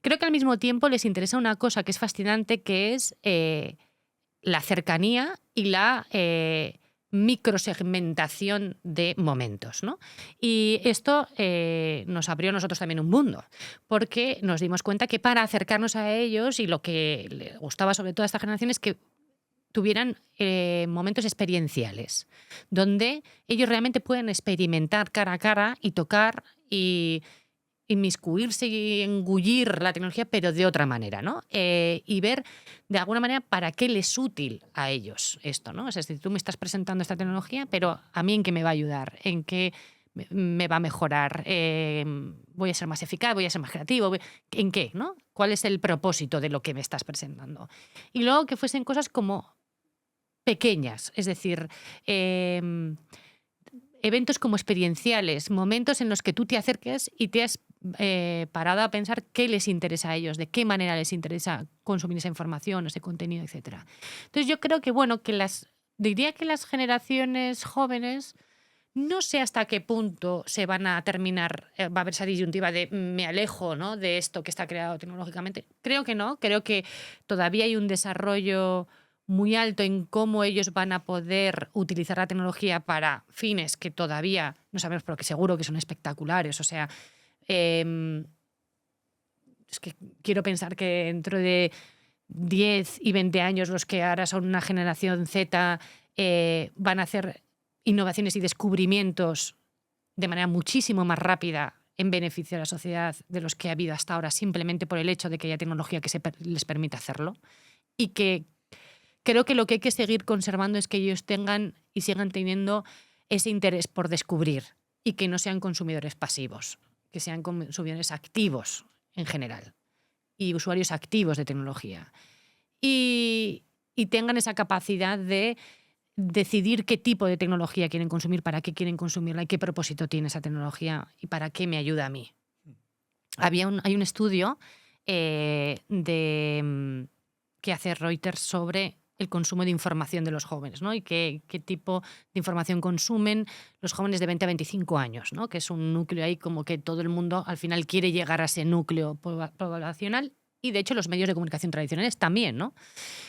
Creo que al mismo tiempo les interesa una cosa que es fascinante, que es la cercanía y la microsegmentación de momentos, ¿no? Y esto nos abrió a nosotros también un mundo, porque nos dimos cuenta que para acercarnos a ellos, y lo que le gustaba sobre todo a esta generación es que tuvieran momentos experienciales, donde ellos realmente pueden experimentar cara a cara y tocar y inmiscuirse y engullir la tecnología, pero de otra manera, ¿no? Y ver de alguna manera para qué les es útil a ellos esto, ¿no? Es decir, tú me estás presentando esta tecnología, pero a mí en qué me va a ayudar, en qué me va a mejorar, voy a ser más eficaz, voy a ser más creativo, ¿en qué, no? ¿Cuál es el propósito de lo que me estás presentando? Y luego que fuesen cosas como pequeñas, es decir, eventos como experienciales, momentos en los que tú te acerques y te has parado a pensar qué les interesa a ellos, de qué manera les interesa consumir esa información, ese contenido, etc. Entonces yo creo que, bueno, diría que las generaciones jóvenes, no sé hasta qué punto se van a terminar, va a haber esa disyuntiva de me alejo, ¿no?, de esto que está creado tecnológicamente. Creo que no, creo que todavía hay un desarrollo muy alto en cómo ellos van a poder utilizar la tecnología para fines que todavía no sabemos, pero que seguro que son espectaculares. O sea, es que quiero pensar que dentro de 10 y 20 años los que ahora son una generación Z van a hacer innovaciones y descubrimientos de manera muchísimo más rápida en beneficio de la sociedad de los que ha habido hasta ahora, simplemente por el hecho de que haya tecnología que les permita hacerlo. Y que creo que lo que hay que seguir conservando es que ellos tengan y sigan teniendo ese interés por descubrir y que no sean consumidores pasivos, que sean consumidores activos en general y usuarios activos de tecnología. Y tengan esa capacidad de decidir qué tipo de tecnología quieren consumir, para qué quieren consumirla y qué propósito tiene esa tecnología y para qué me ayuda a mí. Hay un estudio que hace Reuters sobre el consumo de información de los jóvenes, ¿no? Y qué tipo de información consumen los jóvenes de 20 a 25 años, ¿no? Que es un núcleo ahí como que todo el mundo al final quiere llegar a ese núcleo poblacional, y de hecho los medios de comunicación tradicionales también, ¿no?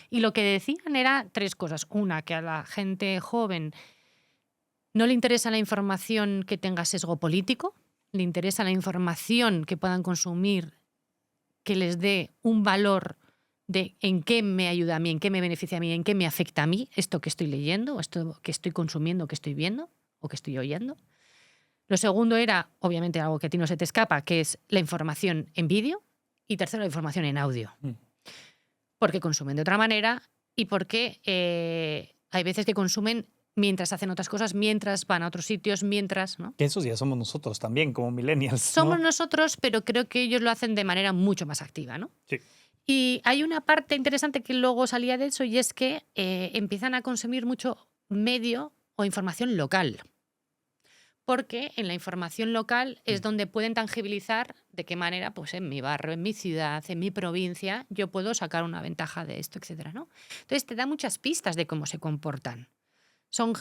Y lo que decían era 3 cosas. Una, que a la gente joven no le interesa la información que tenga sesgo político, le interesa la información que puedan consumir que les dé un valor de en qué me ayuda a mí, en qué me beneficia a mí, en qué me afecta a mí esto que estoy leyendo, esto que estoy consumiendo, que estoy viendo o que estoy oyendo. Lo segundo era, obviamente, algo que a ti no se te escapa, que es la información en vídeo. Y tercero, la información en audio. Porque consumen de otra manera y porque hay veces que consumen mientras hacen otras cosas, mientras van a otros sitios, mientras, ¿no? Que esos ya somos nosotros también, como millennials, ¿no? Somos nosotros, pero creo que ellos lo hacen de manera mucho más activa, ¿no? Sí. Y hay una parte interesante que luego salía de eso, y es que empiezan a consumir mucho medio o información local. Porque en la información local es donde pueden tangibilizar de qué manera, pues en mi barrio, en mi ciudad, en mi provincia, yo puedo sacar una ventaja de esto, etcétera, ¿no? Entonces te da muchas pistas de cómo se comportan. Son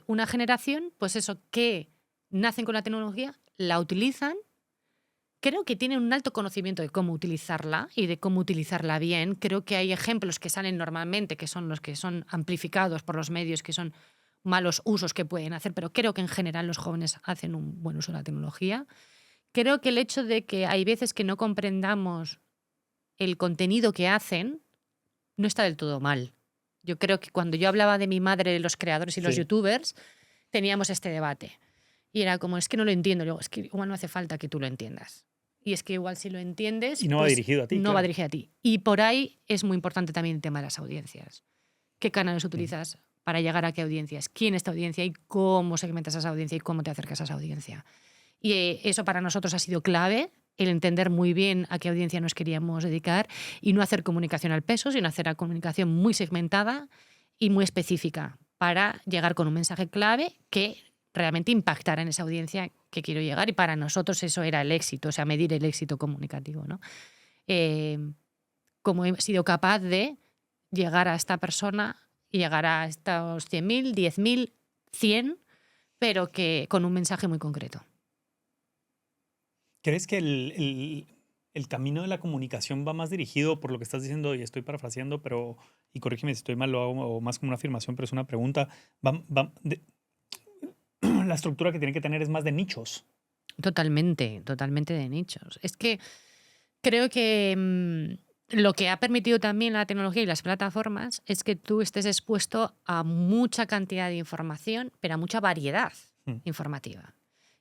una generación, pues eso, que nacen con la tecnología, la utilizan, creo que tienen un alto conocimiento de cómo utilizarla y de cómo utilizarla bien. Creo que hay ejemplos que salen normalmente, que son los que son amplificados por los medios, que son malos usos que pueden hacer, pero creo que en general los jóvenes hacen un buen uso de la tecnología. Creo que el hecho de que hay veces que no comprendamos el contenido que hacen no está del todo mal. Yo creo que cuando yo hablaba de mi madre, de los creadores y los youtubers, teníamos este debate. Y era como, es que no lo entiendo. Luego, es que igual no hace falta que tú lo entiendas. Y es que igual si lo entiendes... Y no va dirigido a ti. No va dirigido a ti. Y por ahí es muy importante también el tema de las audiencias. ¿Qué canales utilizas para llegar a qué audiencias, quién es tu audiencia y cómo segmentas a esa audiencia y cómo te acercas a esa audiencia. Y eso para nosotros ha sido clave, el entender muy bien a qué audiencia nos queríamos dedicar y no hacer comunicación al peso, sino hacer una comunicación muy segmentada y muy específica para llegar con un mensaje clave que realmente impactara en esa audiencia que quiero llegar. Y para nosotros eso era el éxito, o sea, medir el éxito comunicativo, ¿no? Cómo he sido capaz de llegar a esta persona y llegar a estos 100.000, 10.000, 100, pero que con un mensaje muy concreto. ¿Crees que el camino de la comunicación va más dirigido por lo que estás diciendo, y estoy parafraseando, pero, y corrígeme si estoy mal, lo hago más como una afirmación, pero es una pregunta, la estructura que tiene que tener es más de nichos? Totalmente, totalmente de nichos. Es que creo que lo que ha permitido también la tecnología y las plataformas es que tú estés expuesto a mucha cantidad de información, pero a mucha variedad informativa.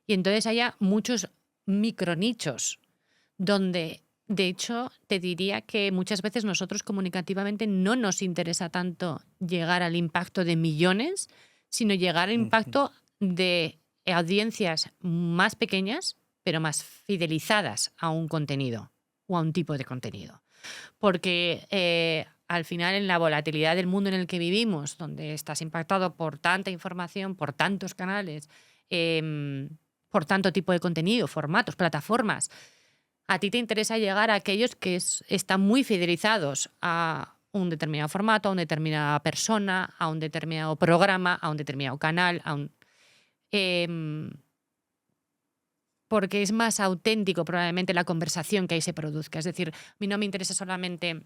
Y entonces haya muchos micronichos donde, de hecho, te diría que muchas veces nosotros comunicativamente no nos interesa tanto llegar al impacto de millones, sino llegar al impacto de audiencias más pequeñas, pero más fidelizadas a un contenido o a un tipo de contenido. Porque al final, en la volatilidad del mundo en el que vivimos, donde estás impactado por tanta información, por tantos canales, por tanto tipo de contenido, formatos, plataformas, a ti te interesa llegar a aquellos que están muy fidelizados a un determinado formato, a una determinada persona, a un determinado programa, a un determinado canal, porque es más auténtico probablemente la conversación que ahí se produzca. Es decir, a mí no me interesa solamente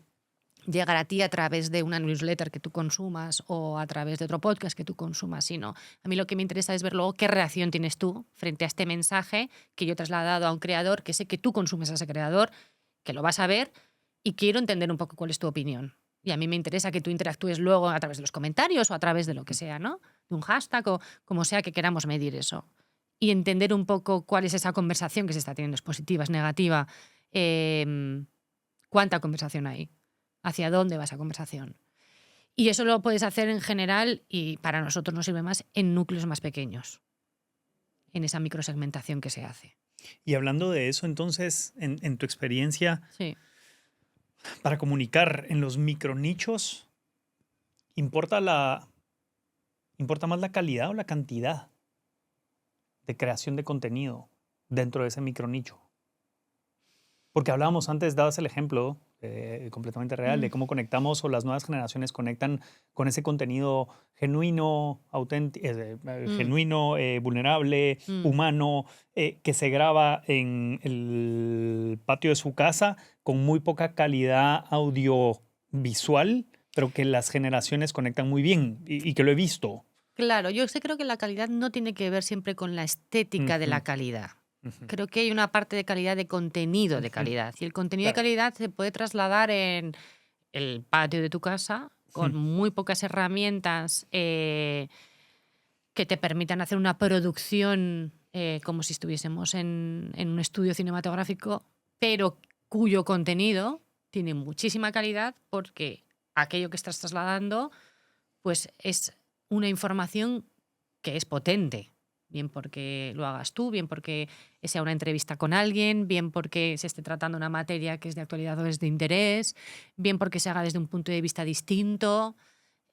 llegar a ti a través de una newsletter que tú consumas o a través de otro podcast que tú consumas, sino a mí lo que me interesa es ver luego qué reacción tienes tú frente a este mensaje que yo he trasladado a un creador, que sé que tú consumes a ese creador, que lo vas a ver y quiero entender un poco cuál es tu opinión. Y a mí me interesa que tú interactúes luego a través de los comentarios o a través de lo que sea, ¿no? De un hashtag o como sea que queramos medir eso. Y entender un poco cuál es esa conversación que se está teniendo, es positiva, es negativa, cuánta conversación hay, hacia dónde va esa conversación. Y eso lo puedes hacer en general y para nosotros nos sirve más en núcleos más pequeños, en esa microsegmentación que se hace. Y hablando de eso, entonces, en tu experiencia, Sí. para comunicar en los micronichos, ¿importa más la calidad o la cantidad de creación de contenido dentro de ese micronicho? Porque hablábamos antes, dabas el ejemplo completamente real de cómo conectamos o las nuevas generaciones conectan con ese contenido genuino, auténtico, genuino, vulnerable, humano, que se graba en el patio de su casa con muy poca calidad audiovisual, pero que las generaciones conectan muy bien y que lo he visto. Claro, yo creo que la calidad no tiene que ver siempre con la estética de la calidad. Creo que hay una parte de calidad de contenido de calidad. Y el contenido de calidad se puede trasladar en el patio de tu casa con muy pocas herramientas que te permitan hacer una producción como si estuviésemos en un estudio cinematográfico, pero cuyo contenido tiene muchísima calidad porque aquello que estás trasladando pues es una información que es potente. Bien porque lo hagas tú, bien porque sea una entrevista con alguien, bien porque se esté tratando una materia que es de actualidad o es de interés, bien porque se haga desde un punto de vista distinto.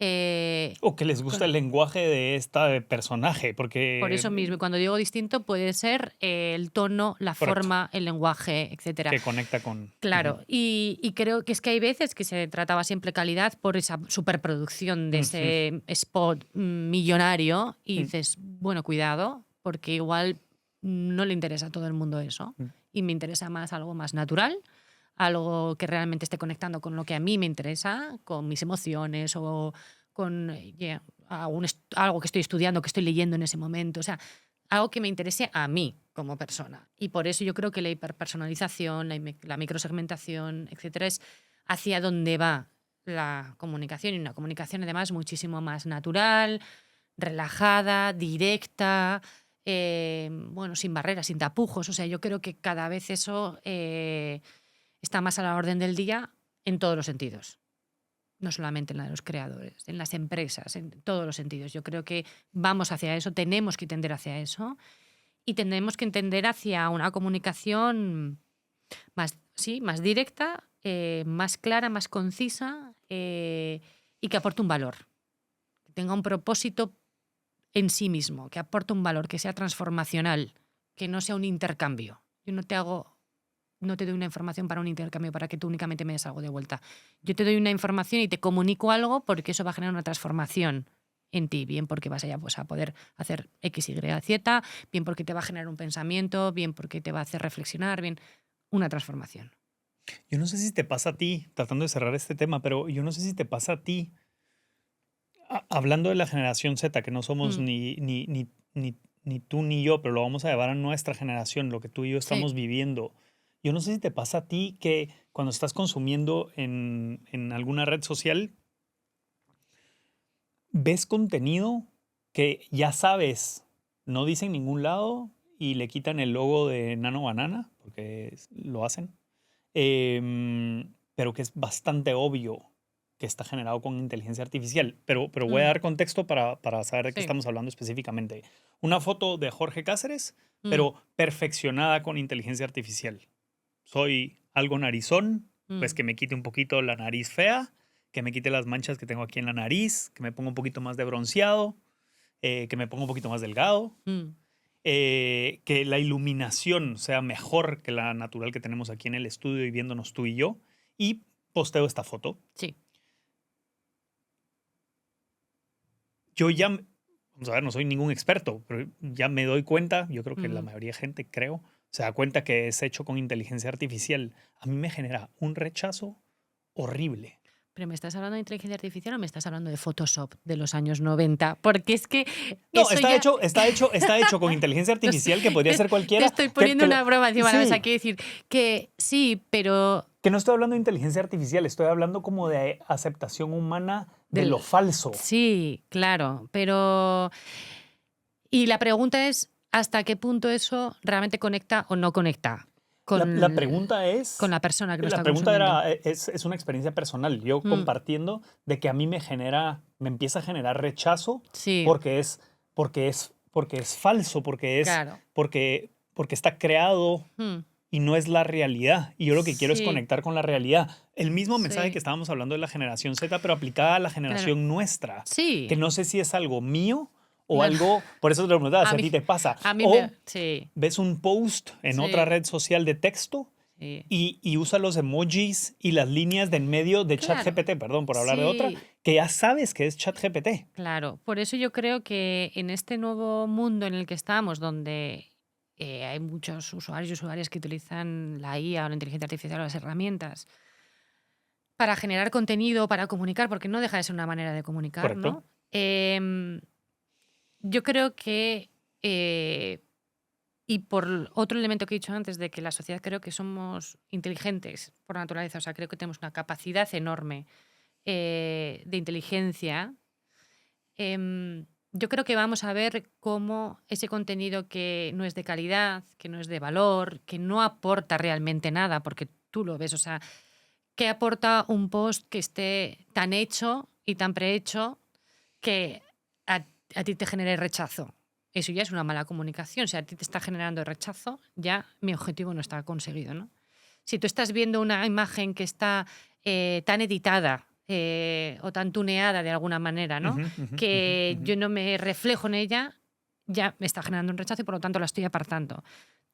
O que les gusta el lenguaje de este personaje, porque... Por eso mismo, cuando digo distinto, puede ser el tono, la forma, el lenguaje, etcétera. Que conecta con... Claro, y creo que es que hay veces que se trataba siempre calidad por esa superproducción de ese spot millonario y dices, bueno, cuidado, porque igual no le interesa a todo el mundo eso y me interesa más algo más natural, algo que realmente esté conectando con lo que a mí me interesa, con mis emociones o con algo que estoy estudiando, que estoy leyendo en ese momento, o sea, algo que me interese a mí como persona. Y por eso yo creo que la hiperpersonalización, la microsegmentación, etcétera, es hacia dónde va la comunicación. Y una comunicación además muchísimo más natural, relajada, directa, bueno, sin barreras, sin tapujos. O sea, yo creo que cada vez eso está más a la orden del día en todos los sentidos. no solamente en la de los creadores, en las empresas, en todos los sentidos. Yo creo que vamos hacia eso, tenemos que tender hacia eso y tenemos que entender hacia una comunicación más, sí, más directa, más clara, más concisa y que aporte un valor, que tenga un propósito en sí mismo, que aporte un valor, que sea transformacional, que no sea un intercambio. Yo no te doy una información para un intercambio, para que tú únicamente me des algo de vuelta. Yo te doy una información y te comunico algo porque eso va a generar una transformación en ti, bien porque vas allá pues, a poder hacer X, Y, Z, bien porque te va a generar un pensamiento, bien porque te va a hacer reflexionar, bien una transformación. Yo no sé si te pasa a ti, tratando de cerrar este tema, pero yo no sé si te pasa a ti, hablando de la generación Z, que no somos Mm, ni tú ni yo, pero lo vamos a llevar a nuestra generación, lo que tú y yo sí. estamos viviendo. Yo no sé si te pasa a ti que cuando estás consumiendo en alguna red social, ves contenido que ya sabes, no dice en ningún lado y le quitan el logo de Nano Banana, porque lo hacen, pero que es bastante obvio que está generado con inteligencia artificial. Pero voy a Mm, dar contexto para saber de qué sí. estamos hablando específicamente. Una foto de Jorge Cáceres, Mm, pero perfeccionada con inteligencia artificial. Soy algo narizón, pues mm, que me quite un poquito la nariz fea, que me quite las manchas que tengo aquí en la nariz, que me ponga un poquito más de bronceado, que me ponga un poquito más delgado, mm, que la iluminación sea mejor que la natural que tenemos aquí en el estudio y viéndonos tú y yo, y posteo esta foto. sí. Yo ya, vamos a ver, no soy ningún experto, pero ya me doy cuenta, yo creo que la Mm. mayoría de gente, creo, se da cuenta que es hecho con inteligencia artificial. A mí me genera un rechazo horrible. ¿Pero me estás hablando de inteligencia artificial o me estás hablando de Photoshop de los años 90? Porque es que No, eso ya... está hecho con inteligencia No sé, artificial que podría ser te cualquiera. estoy poniendo una broma encima de la mesa. Sí, Quiero decir que sí, pero que no estoy hablando de inteligencia artificial, estoy hablando como de aceptación humana de lo del... falso. Sí, claro, pero... Y la pregunta es, ¿hasta qué punto eso realmente conecta o no conecta La con, pregunta con es, la persona que lo la está pregunta consumiendo? era, es una experiencia personal, yo Mm, compartiendo de que a mí me empieza a generar rechazo sí, porque es falso, claro. porque está creado Mm, y no es la realidad. Y yo lo que quiero es sí, conectar con la realidad. El mismo mensaje que sí, estábamos hablando de la generación Z, pero aplicada a la claro. generación nuestra, que Sí, no sé si es algo mío o claro. algo, por eso te lo preguntaba, A si a mí, ti te pasa. a mí me... O Sí, ves un post en otra sí, red social de texto sí. y usa los emojis y las líneas de en medio de Claro, ChatGPT, perdón por hablar de otra, sí, que ya sabes que es ChatGPT. claro. Por eso yo creo que en este nuevo mundo en el que estamos, donde hay muchos usuarios y usuarias que utilizan la IA o la inteligencia artificial o las herramientas para generar contenido, para comunicar, porque no deja de ser una manera de comunicar, ¿Correcto? ¿no? Em, yo creo que, y por otro elemento que he dicho antes, de que la sociedad creo que somos inteligentes por naturaleza, o sea, creo que tenemos una capacidad enorme de inteligencia. Yo creo que vamos a ver cómo ese contenido que no es de calidad, que no es de valor, que no aporta realmente nada, porque tú lo ves, o sea, ¿qué aporta un post que esté tan hecho y tan prehecho que a ti te genere rechazo? Eso ya es una mala comunicación. Si a ti te está generando rechazo, ya mi objetivo no está conseguido, ¿no? Si tú estás viendo una imagen que está tan editada o tan tuneada de alguna manera, ¿no? Ujú, ujú, ujú, Que ujú. yo no me reflejo en ella, ya me está generando un rechazo y por lo tanto la estoy apartando.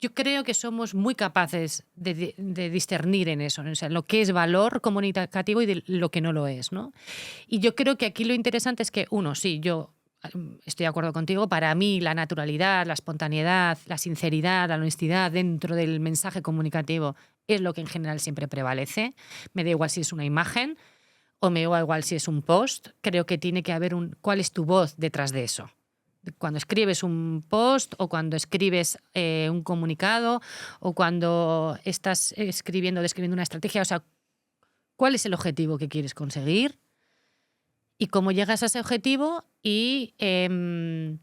Yo creo que somos muy capaces de discernir en eso, ¿no? O sea, lo que es valor comunicativo y de lo que no lo es, ¿no? Y yo creo que aquí lo interesante es que, uno, sí, yo estoy de acuerdo contigo, para mí la naturalidad, la espontaneidad, la sinceridad, la honestidad dentro del mensaje comunicativo es lo que en general siempre prevalece. Me da igual si es una imagen o me da igual si es un post, creo que tiene que haber cuál es tu voz detrás de eso. Cuando escribes un post o cuando escribes un comunicado o cuando estás describiendo una estrategia, o sea, ¿cuál es el objetivo que quieres conseguir? Y cómo llegas a ese objetivo y qué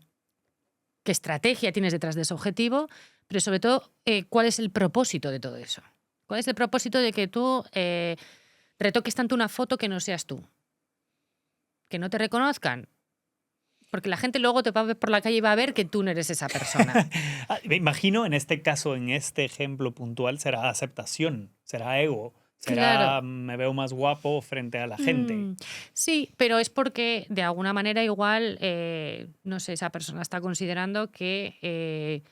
estrategia tienes detrás de ese objetivo, pero sobre todo, cuál es el propósito de todo eso. ¿Cuál es el propósito de que tú retoques tanto una foto que no seas tú? que no te reconozcan. Porque la gente luego te va a ver por la calle y va a ver que tú no eres esa persona. Me imagino en este caso, en este ejemplo puntual, será aceptación, será ego, será Claro. me veo más guapo frente a la gente. Sí, pero es porque de alguna manera igual, no sé, esa persona está considerando que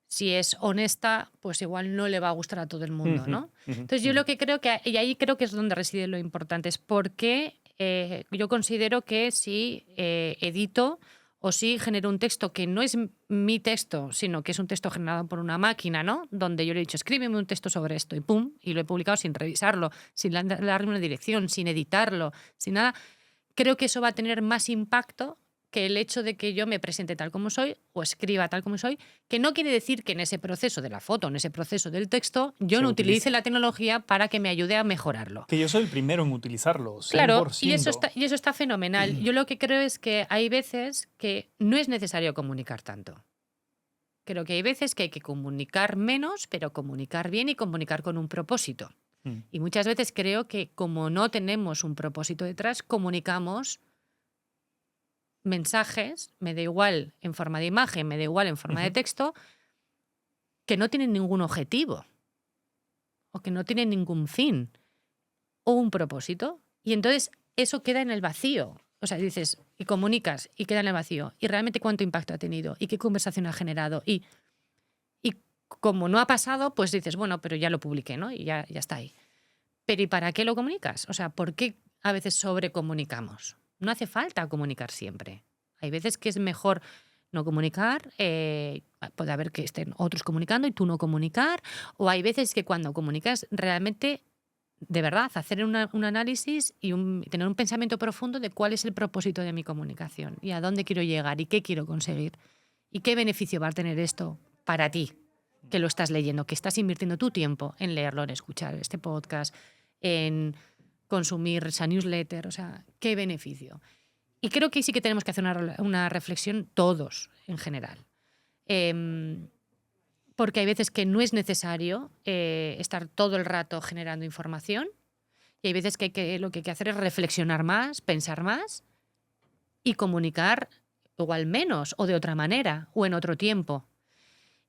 si es honesta, pues igual no le va a gustar a todo el mundo, Ujú, ¿no? ujú, Entonces yo ujú. lo que creo que, y ahí creo que es donde reside lo importante, es porque yo considero que si edito o si genero un texto que no es mi texto, sino que es un texto generado por una máquina, ¿no? Donde yo le he dicho, escríbeme un texto sobre esto y pum, y lo he publicado sin revisarlo, sin darle una dirección, sin editarlo, sin nada, creo que eso va a tener más impacto que el hecho de que yo me presente tal como soy o escriba tal como soy, que no quiere decir que en ese proceso de la foto, en ese proceso del texto, yo Se no utilice utilice. la tecnología para que me ayude a mejorarlo. Que yo soy el primero en utilizarlo, Claro, y eso 100%. está fenomenal. Yo lo que creo es que hay veces que no es necesario comunicar tanto. Creo que hay veces que hay que comunicar menos, pero comunicar bien y comunicar con un propósito. Mm. Y muchas veces creo que como no tenemos un propósito detrás, comunicamos mensajes, me da igual en forma de imagen, me da igual en forma de Ujú. texto, que no tienen ningún objetivo o que no tienen ningún fin o un propósito. Y entonces eso queda en el vacío. O sea, dices, y comunicas y queda en el vacío. ¿Y realmente cuánto impacto ha tenido? ¿Y qué conversación ha generado? Y como no ha pasado, pues dices, bueno, pero ya lo publiqué, ¿no? Y ya está ahí. Pero ¿y para qué lo comunicas? O sea, ¿por qué a veces sobrecomunicamos? No hace falta comunicar siempre. Hay veces que es mejor no comunicar, puede haber que estén otros comunicando y tú no comunicar, o hay veces que cuando comunicas realmente, de verdad, hacer un análisis y tener un pensamiento profundo de cuál es el propósito de mi comunicación y a dónde quiero llegar y qué quiero conseguir y qué beneficio va a tener esto para ti, que lo estás leyendo, que estás invirtiendo tu tiempo en leerlo, en escuchar este podcast, en consumir esa newsletter, o sea, qué beneficio. Y creo que sí que tenemos que hacer una reflexión todos en general. Porque hay veces que no es necesario estar todo el rato generando información y hay veces que lo que hay que hacer es reflexionar más, pensar más y comunicar igual menos o de otra manera o en otro tiempo.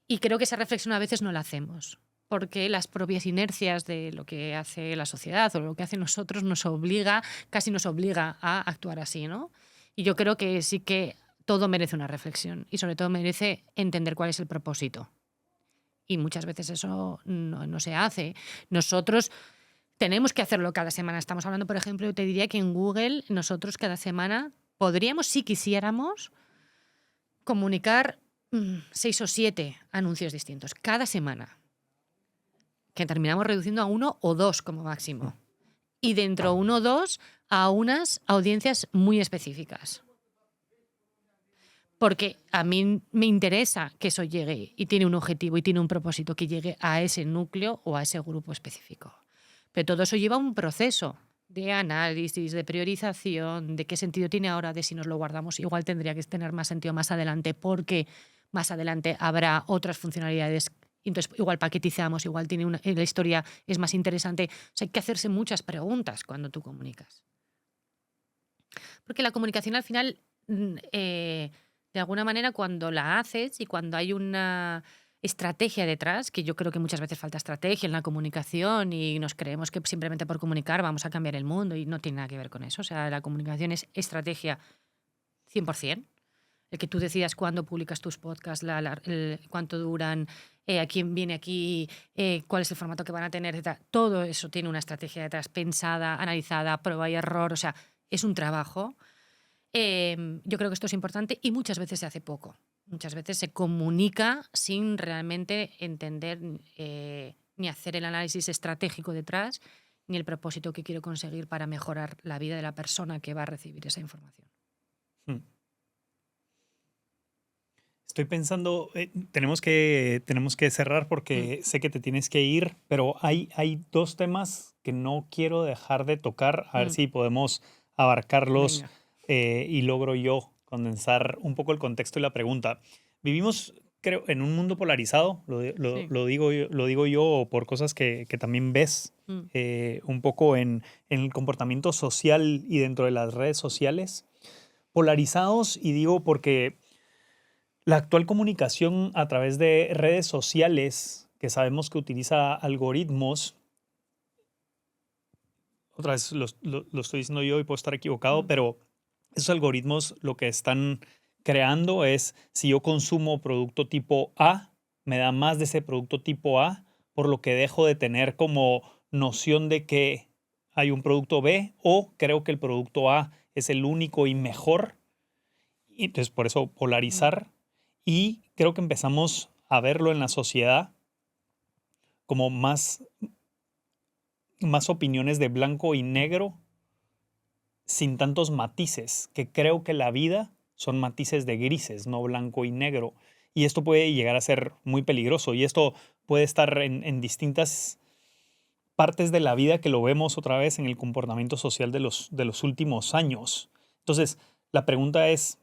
Y creo que esa reflexión a veces no la hacemos, porque las propias inercias de lo que hace la sociedad o lo que hace nosotros casi nos obliga a actuar así, ¿no? Y yo creo que sí que todo merece una reflexión y sobre todo merece entender cuál es el propósito. Y muchas veces eso no se hace. Nosotros tenemos que hacerlo cada semana. Estamos hablando, por ejemplo, yo te diría que en Google nosotros cada semana podríamos, si quisiéramos, comunicar 6 o 7 anuncios distintos cada semana, que terminamos reduciendo a 1 o 2 como máximo. Y dentro 1 o 2 a unas audiencias muy específicas. Porque a mí me interesa que eso llegue y tiene un objetivo y tiene un propósito, que llegue a ese núcleo o a ese grupo específico. Pero todo eso lleva un proceso de análisis, de priorización, de qué sentido tiene ahora, de si nos lo guardamos. Igual tendría que tener más sentido más adelante porque más adelante habrá otras funcionalidades. Entonces, igual paquetizamos, igual la historia es más interesante. O sea, hay que hacerse muchas preguntas cuando tú comunicas. Porque la comunicación al final, de alguna manera, cuando la haces y cuando hay una estrategia detrás, que yo creo que muchas veces falta estrategia en la comunicación y nos creemos que simplemente por comunicar vamos a cambiar el mundo y no tiene nada que ver con eso. O sea, la comunicación es estrategia 100%. El que tú decidas cuándo publicas tus podcasts, cuánto duran, a quién viene aquí, cuál es el formato que van a tener, etc. Todo eso tiene una estrategia detrás pensada, analizada, prueba y error. O sea, es un trabajo. Yo creo que esto es importante y muchas veces se hace poco. Muchas veces se comunica sin realmente entender ni hacer el análisis estratégico detrás, ni el propósito que quiero conseguir para mejorar la vida de la persona que va a recibir esa información. Estoy pensando, tenemos que cerrar porque sé que te tienes que ir, pero hay 2 temas que no quiero dejar de tocar, a ver si podemos abarcarlos. Venga. Y logro yo condensar un poco el contexto y la pregunta. Vivimos, creo, en un mundo polarizado, Sí. lo digo yo por cosas que también ves. Mm. un poco en el comportamiento social y dentro de las redes sociales. Polarizados, y digo porque la actual comunicación a través de redes sociales, que sabemos que utiliza algoritmos, otra vez lo estoy diciendo yo y puedo estar equivocado, pero esos algoritmos lo que están creando es, si yo consumo producto tipo A, me da más de ese producto tipo A, por lo que dejo de tener como noción de que hay un producto B, o creo que el producto A es el único y mejor. Y entonces por eso polarizar. Y creo que empezamos a verlo en la sociedad como más opiniones de blanco y negro, sin tantos matices, que creo que la vida son matices de grises, no blanco y negro. Y esto puede llegar a ser muy peligroso. Y esto puede estar en distintas partes de la vida, que lo vemos otra vez en el comportamiento social de los últimos años. Entonces, la pregunta es,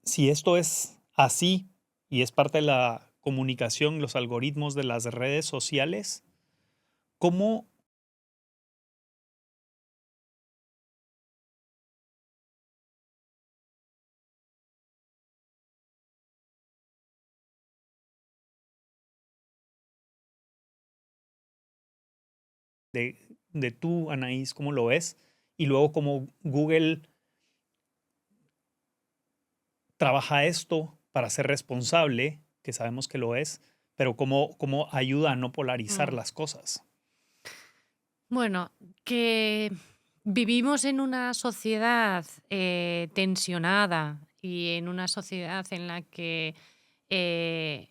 si esto es así y es parte de la comunicación, los algoritmos de las redes sociales, ¿cómo de tú, Anaís, cómo lo ves? Y luego cómo Google trabaja esto para ser responsable, que sabemos que lo es, pero cómo ayuda a no polarizar Mm. las cosas. Bueno, que vivimos en una sociedad tensionada y en una sociedad en la que eh,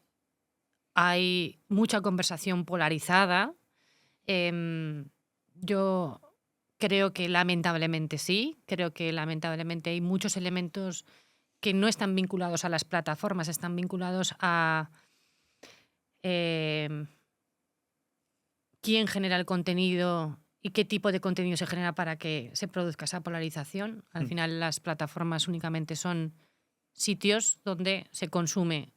hay mucha conversación polarizada. Yo creo que lamentablemente sí, creo que lamentablemente hay muchos elementos que no están vinculados a las plataformas, están vinculados a em, quién genera el contenido y qué tipo de contenido se genera para que se produzca esa polarización. Al Mm. final las plataformas únicamente son sitios donde se consume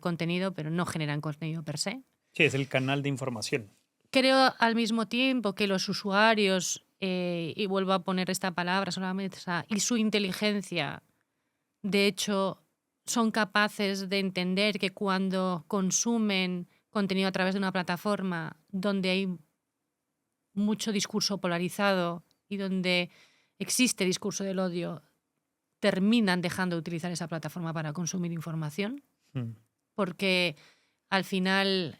contenido, pero no generan contenido per se. Sí, es el canal de información. Creo al mismo tiempo que los usuarios, y vuelvo a poner esta palabra solamente, y su inteligencia, de hecho, son capaces de entender que cuando consumen contenido a través de una plataforma donde hay mucho discurso polarizado y donde existe discurso del odio, terminan dejando de utilizar esa plataforma para consumir información, Mm. porque al final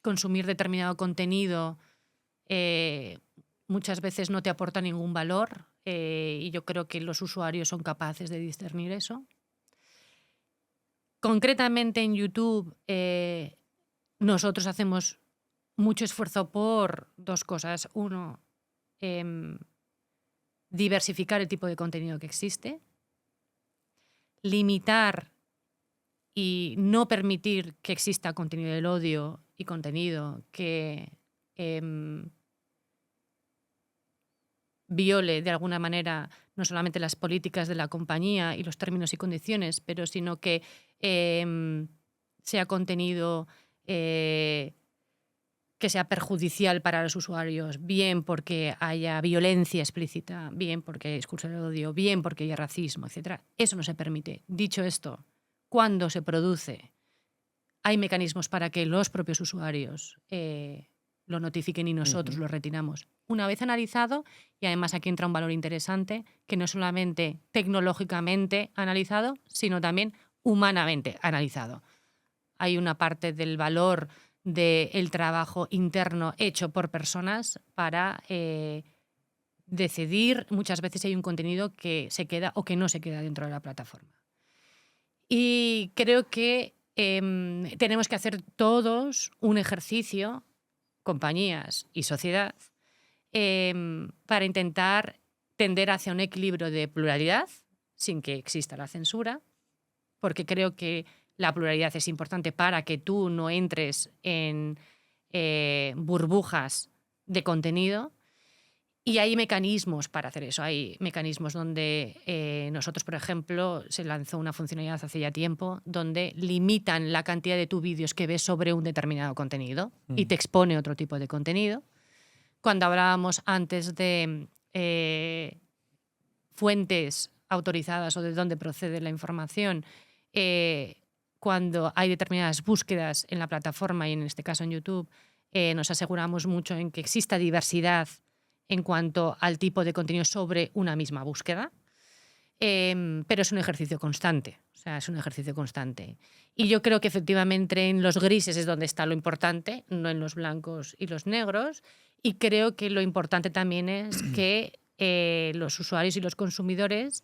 consumir determinado contenido muchas veces no te aporta ningún valor, y yo creo que los usuarios son capaces de discernir eso. Concretamente en YouTube, nosotros hacemos mucho esfuerzo por dos cosas. Uno, em, diversificar el tipo de contenido que existe, limitar y no permitir que exista contenido del odio y contenido que viole de alguna manera no solamente las políticas de la compañía y los términos y condiciones, pero sino que sea contenido que sea perjudicial para los usuarios, bien porque haya violencia explícita, bien porque hay discurso de odio, bien porque haya racismo, etc. Eso no se permite. Dicho esto, cuando se produce, hay mecanismos para que los propios usuarios lo notifiquen y nosotros lo retiramos. Una vez analizado, y además aquí entra un valor interesante, que no es solamente tecnológicamente analizado, sino también humanamente analizado. Hay una parte del valor del trabajo interno hecho por personas para decidir muchas veces si hay un contenido que se queda o que no se queda dentro de la plataforma. Y creo que tenemos que hacer todos un ejercicio, compañías y sociedad, para intentar tender hacia un equilibrio de pluralidad sin que exista la censura, porque creo que la pluralidad es importante para que tú no entres en burbujas de contenido, Y hay mecanismos para hacer eso. Hay mecanismos donde nosotros, por ejemplo, se lanzó una funcionalidad hace ya tiempo donde limitan la cantidad de tus vídeos que ves sobre un determinado contenido y te expone otro tipo de contenido. Cuando hablábamos antes de fuentes autorizadas o de dónde procede la información, cuando hay determinadas búsquedas en la plataforma y en este caso en YouTube, nos aseguramos mucho en que exista diversidad en cuanto al tipo de contenido sobre una misma búsqueda, pero es un ejercicio constante, o sea, es un ejercicio constante. Y yo creo que efectivamente en los grises es donde está lo importante, no en los blancos y los negros, y creo que lo importante también es que los usuarios y los consumidores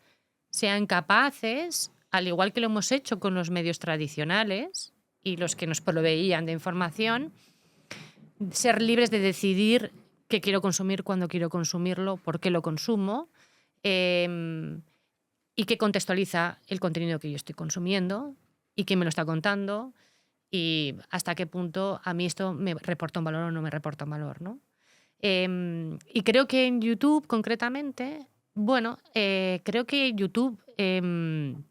sean capaces, al igual que lo hemos hecho con los medios tradicionales y los que nos proveían de información, ser libres de decidir qué quiero consumir, cuándo quiero consumirlo, por qué lo consumo, y qué contextualiza el contenido que yo estoy consumiendo y quién me lo está contando y hasta qué punto a mí esto me reporta un valor o no me reporta un valor, ¿no? Y creo que en YouTube concretamente, bueno, creo que YouTube, en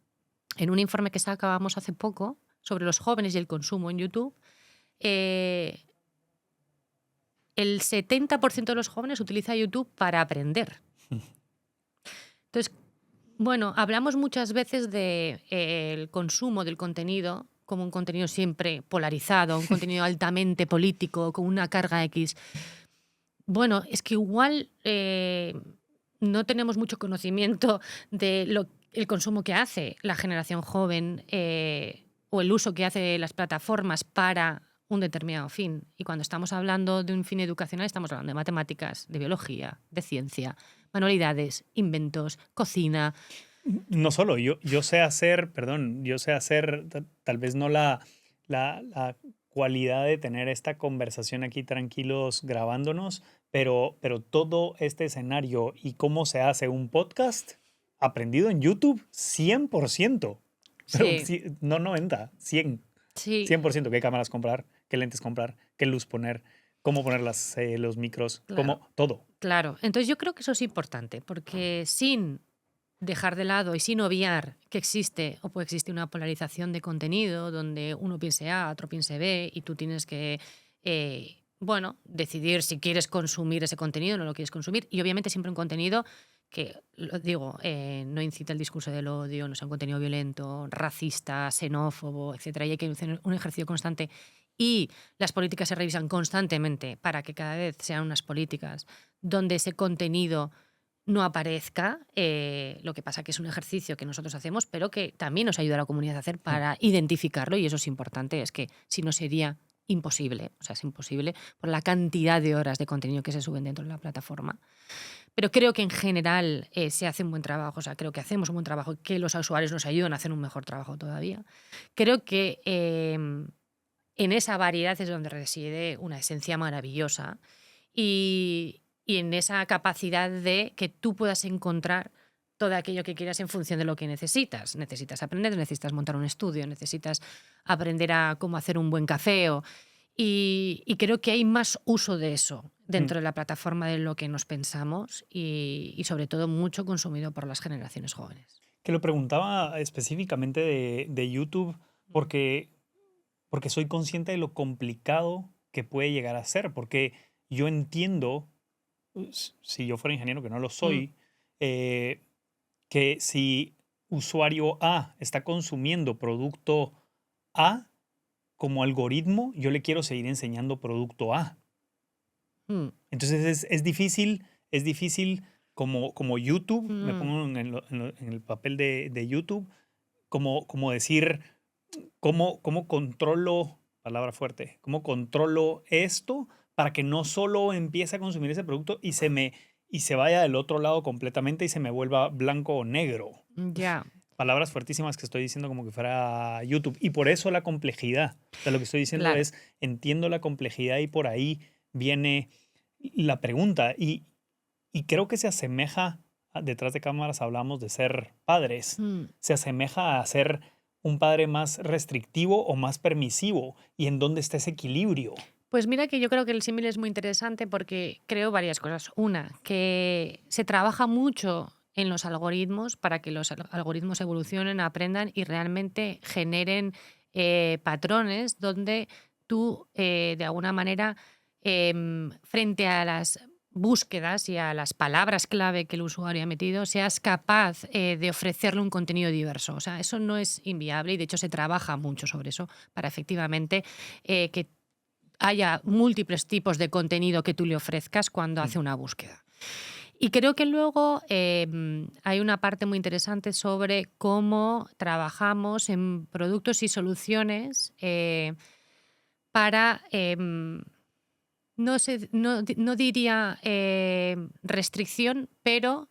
un informe que sacábamos hace poco sobre los jóvenes y el consumo en YouTube, el 70% de los jóvenes utiliza YouTube para aprender. Entonces, bueno, hablamos muchas veces del consumo del contenido como un contenido siempre polarizado, un contenido altamente político, con una carga X. Bueno, es que igual no tenemos mucho conocimiento de el consumo que hace la generación joven o el uso que hace las plataformas para un determinado fin. Y cuando estamos hablando de un fin educacional, estamos hablando de matemáticas, de biología, de ciencia, manualidades, inventos, cocina. No solo, yo sé hacer, tal vez no la cualidad de tener esta conversación aquí tranquilos grabándonos, pero todo este escenario y cómo se hace un podcast, aprendido en YouTube, 100%. Pero Sí. no 90, 100. Sí. 100%. ¿Qué cámaras comprar? ¿Qué lentes comprar? ¿Qué luz poner? ¿Cómo poner los micros? Claro. ¿Cómo? Todo. Claro. Entonces yo creo que eso es importante, porque sin dejar de lado y sin obviar que existe o puede existir una polarización de contenido donde uno piense A, otro piense B y tú tienes que, bueno, decidir si quieres consumir ese contenido o no lo quieres consumir. Y obviamente siempre un contenido que, lo digo, no incita el discurso del odio, no sea un contenido violento, racista, xenófobo, etcétera. Y hay que hacer un ejercicio constante. Y las políticas se revisan constantemente para que cada vez sean unas políticas donde ese contenido no aparezca. Lo que pasa que es un ejercicio que nosotros hacemos, pero que también nos ayuda a la comunidad a hacer para identificarlo, y eso es importante, es que si no sería imposible, o sea, es imposible por la cantidad de horas de contenido que se suben dentro de la plataforma. Pero creo que en general se hace un buen trabajo, o sea, creo que hacemos un buen trabajo, que los usuarios nos ayudan a hacer un mejor trabajo todavía. Creo que en esa variedad es donde reside una esencia maravillosa y en esa capacidad de que tú puedas encontrar todo aquello que quieras en función de lo que necesitas. Necesitas aprender, necesitas montar un estudio, necesitas aprender a cómo hacer un buen café. Y creo que hay más uso de eso dentro de la plataforma de lo que nos pensamos y sobre todo mucho consumido por las generaciones jóvenes. Que lo preguntaba específicamente de YouTube porque soy consciente de lo complicado que puede llegar a ser, porque yo entiendo, si yo fuera ingeniero, que no lo soy, que si usuario A está consumiendo producto A, como algoritmo, yo le quiero seguir enseñando producto A. Entonces es difícil como YouTube, me pongo en el papel de YouTube, como decir, ¿cómo controlo, palabra fuerte, cómo controlo esto para que no solo empiece a consumir ese producto y se vaya del otro lado completamente y se me vuelva blanco o negro? Ya. Palabras fuertísimas que estoy diciendo como que fuera YouTube. Y por eso la complejidad. O sea, lo que estoy diciendo Claro. es, entiendo la complejidad y por ahí viene la pregunta. Y creo que se asemeja, detrás de cámaras hablamos de ser padres, se asemeja a ser un padre más restrictivo o más permisivo. ¿Y en dónde está ese equilibrio? Pues mira que yo creo que el símil es muy interesante porque creo varias cosas. Una, que se trabaja mucho en los algoritmos para que los algoritmos evolucionen, aprendan y realmente generen patrones donde tú, de alguna manera, frente a las búsquedas y a las palabras clave que el usuario ha metido, seas capaz de ofrecerle un contenido diverso. O sea, eso no es inviable y de hecho se trabaja mucho sobre eso para efectivamente que haya múltiples tipos de contenido que tú le ofrezcas cuando Mm. hace una búsqueda. Y creo que luego hay una parte muy interesante sobre cómo trabajamos en productos y soluciones para, no, no diría restricción, pero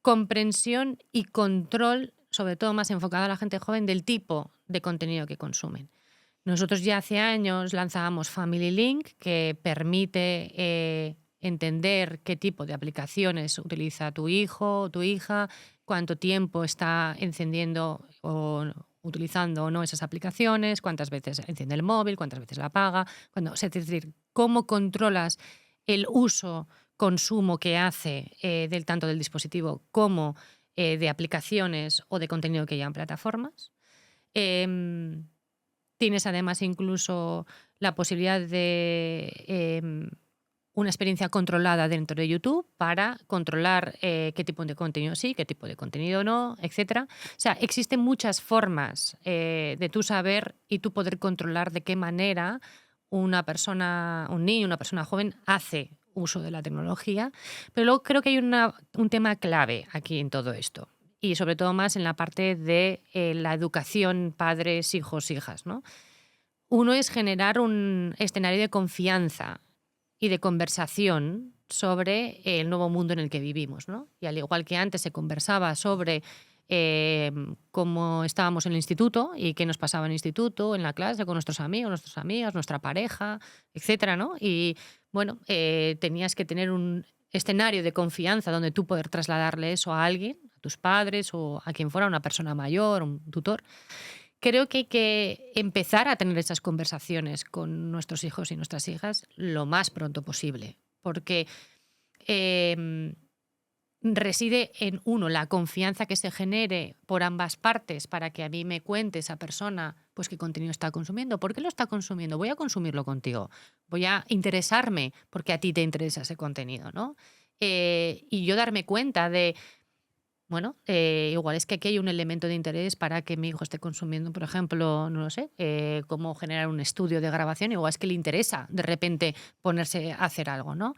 comprensión y control, sobre todo más enfocado a la gente joven, del tipo de contenido que consumen. Nosotros ya hace años lanzábamos Family Link, que permite entender qué tipo de aplicaciones utiliza tu hijo o tu hija, cuánto tiempo está encendiendo o utilizando o no esas aplicaciones, cuántas veces enciende el móvil, cuántas veces la apaga. Es decir, cómo controlas el uso, consumo que hace del tanto del dispositivo como de aplicaciones o de contenido que llevan plataformas. Em, Tienes además incluso la posibilidad de una experiencia controlada dentro de YouTube para controlar qué tipo de contenido sí, qué tipo de contenido no, etcétera. O sea, existen muchas formas de tú saber y tú poder controlar de qué manera una persona, un niño, una persona joven hace uso de la tecnología. Pero luego creo que hay un tema clave aquí en todo esto y sobre todo más en la parte de la educación padres, hijos, hijas, ¿no? Uno es generar un escenario de confianza y de conversación sobre el nuevo mundo en el que vivimos, ¿no? Y al igual que antes se conversaba sobre cómo estábamos en el instituto y qué nos pasaba en el instituto, en la clase, con nuestros amigos, nuestras amigas, nuestra pareja, etcétera, ¿no? Y bueno, tenías que tener un escenario de confianza donde tú poder trasladarle eso a alguien, a tus padres o a quien fuera, una persona mayor, un tutor. Creo que hay que empezar a tener esas conversaciones con nuestros hijos y nuestras hijas lo más pronto posible, porque em, reside en uno, la confianza que se genere por ambas partes para que a mí me cuente esa persona pues qué contenido está consumiendo, por qué lo está consumiendo, voy a consumirlo contigo, voy a interesarme porque a ti te interesa ese contenido, ¿no? Y yo darme cuenta de bueno, igual es que aquí hay un elemento de interés para que mi hijo esté consumiendo, por ejemplo, no lo sé, cómo generar un estudio de grabación, igual es que le interesa de repente ponerse a hacer algo, ¿no?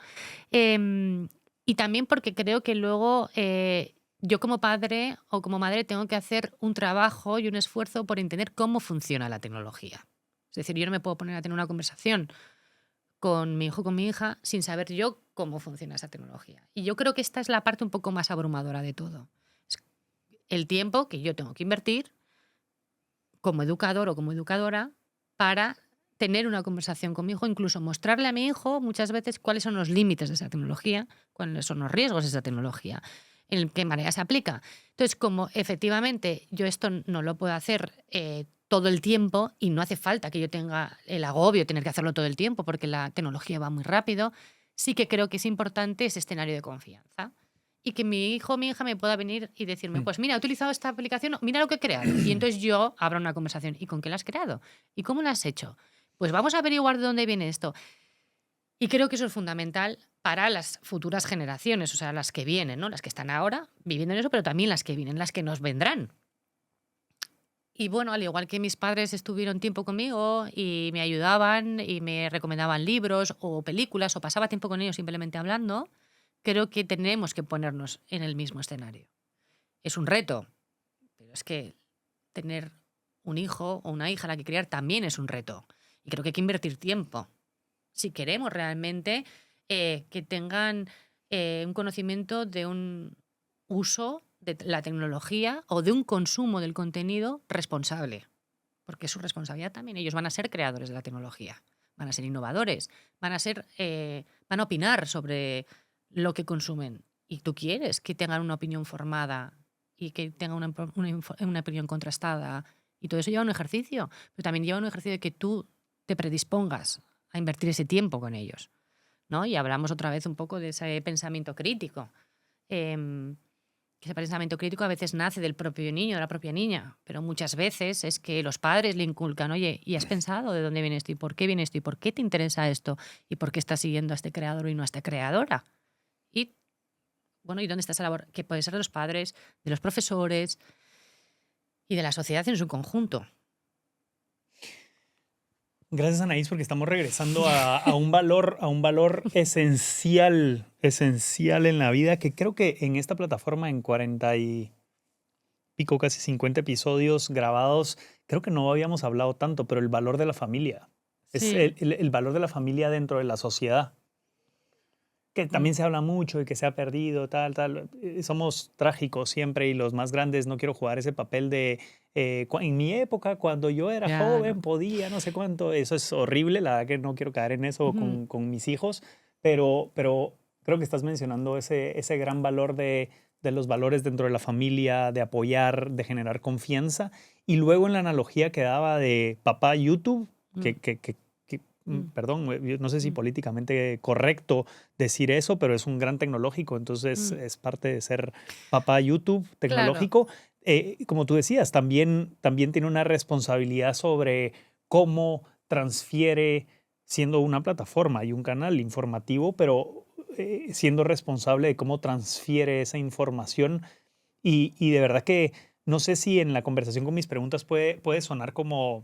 Em, y también porque creo que luego yo como padre o como madre tengo que hacer un trabajo y un esfuerzo por entender cómo funciona la tecnología. Es decir, yo no me puedo poner a tener una conversación con mi hijo o con mi hija sin saber yo cómo funciona esa tecnología. Y yo creo que esta es la parte un poco más abrumadora de todo. Es el tiempo que yo tengo que invertir como educador o como educadora para tener una conversación con mi hijo, incluso mostrarle a mi hijo muchas veces cuáles son los límites de esa tecnología, cuáles son los riesgos de esa tecnología, en qué manera se aplica. Entonces, como efectivamente yo esto no lo puedo hacer todo el tiempo y no hace falta que yo tenga el agobio de tener que hacerlo todo el tiempo porque la tecnología va muy rápido, sí que creo que es importante ese escenario de confianza. Y que mi hijo o mi hija me pueda venir y decirme, Mm. pues mira, he utilizado esta aplicación, mira lo que he creado. Y entonces yo abro una conversación. ¿Y con qué la has creado? ¿Y cómo la has hecho? Pues vamos a averiguar de dónde viene esto. Y creo que eso es fundamental para las futuras generaciones, o sea, las que vienen, ¿no? Las que están ahora viviendo en eso, pero también las que vienen, las que nos vendrán. Y bueno, al igual que mis padres estuvieron tiempo conmigo y me ayudaban y me recomendaban libros o películas o pasaba tiempo con ellos simplemente hablando, creo que tenemos que ponernos en el mismo escenario. Es un reto, pero es que tener un hijo o una hija a la que criar también es un reto. Y creo que hay que invertir tiempo. Si queremos realmente que tengan un conocimiento de un uso de la tecnología o de un consumo del contenido responsable. Porque es su responsabilidad también. Ellos van a ser creadores de la tecnología, van a ser innovadores, van a opinar sobre lo que consumen. Y tú quieres que tengan una opinión formada y que tengan una opinión contrastada. Y todo eso lleva un ejercicio. Pero también lleva un ejercicio de que tú te predispongas a invertir ese tiempo con ellos, ¿no? Y hablamos otra vez un poco de ese pensamiento crítico. Em, Ese pensamiento crítico a veces nace del propio niño, de la propia niña, pero muchas veces es que los padres le inculcan, oye, ¿y has pensado de dónde viene esto? ¿Y por qué viene esto? ¿Y por qué te interesa esto? ¿Y por qué estás siguiendo a este creador y no a esta creadora? Y, bueno, ¿y dónde está esa labor? Que puede ser de los padres, de los profesores y de la sociedad en su conjunto. Gracias, Anaís, porque estamos regresando a un valor esencial en la vida, que creo que en esta plataforma, en 40 y pico, casi 50 episodios grabados, creo que no habíamos hablado tanto, pero el valor de la familia. Es Sí. el valor de la familia dentro de la sociedad, que también se habla mucho y que se ha perdido, tal. Somos trágicos siempre y los más grandes no quiero jugar ese papel de en mi época, cuando yo era Claro. joven, podía, no sé cuánto. Eso es horrible, la verdad que no quiero caer en eso Ujú. con mis hijos, pero creo que estás mencionando ese gran valor de los valores dentro de la familia, de apoyar, de generar confianza. Y luego en la analogía que daba de papá YouTube, Mm, mm, perdón, yo no sé si mm, políticamente correcto decir eso, pero es un gran tecnológico, entonces mm. es parte de ser papá YouTube Claro. tecnológico. Como tú decías, también tiene una responsabilidad sobre cómo transfiere, siendo una plataforma y un canal informativo, pero siendo responsable de cómo transfiere esa información. Y de verdad que no sé si en la conversación con mis preguntas puede sonar como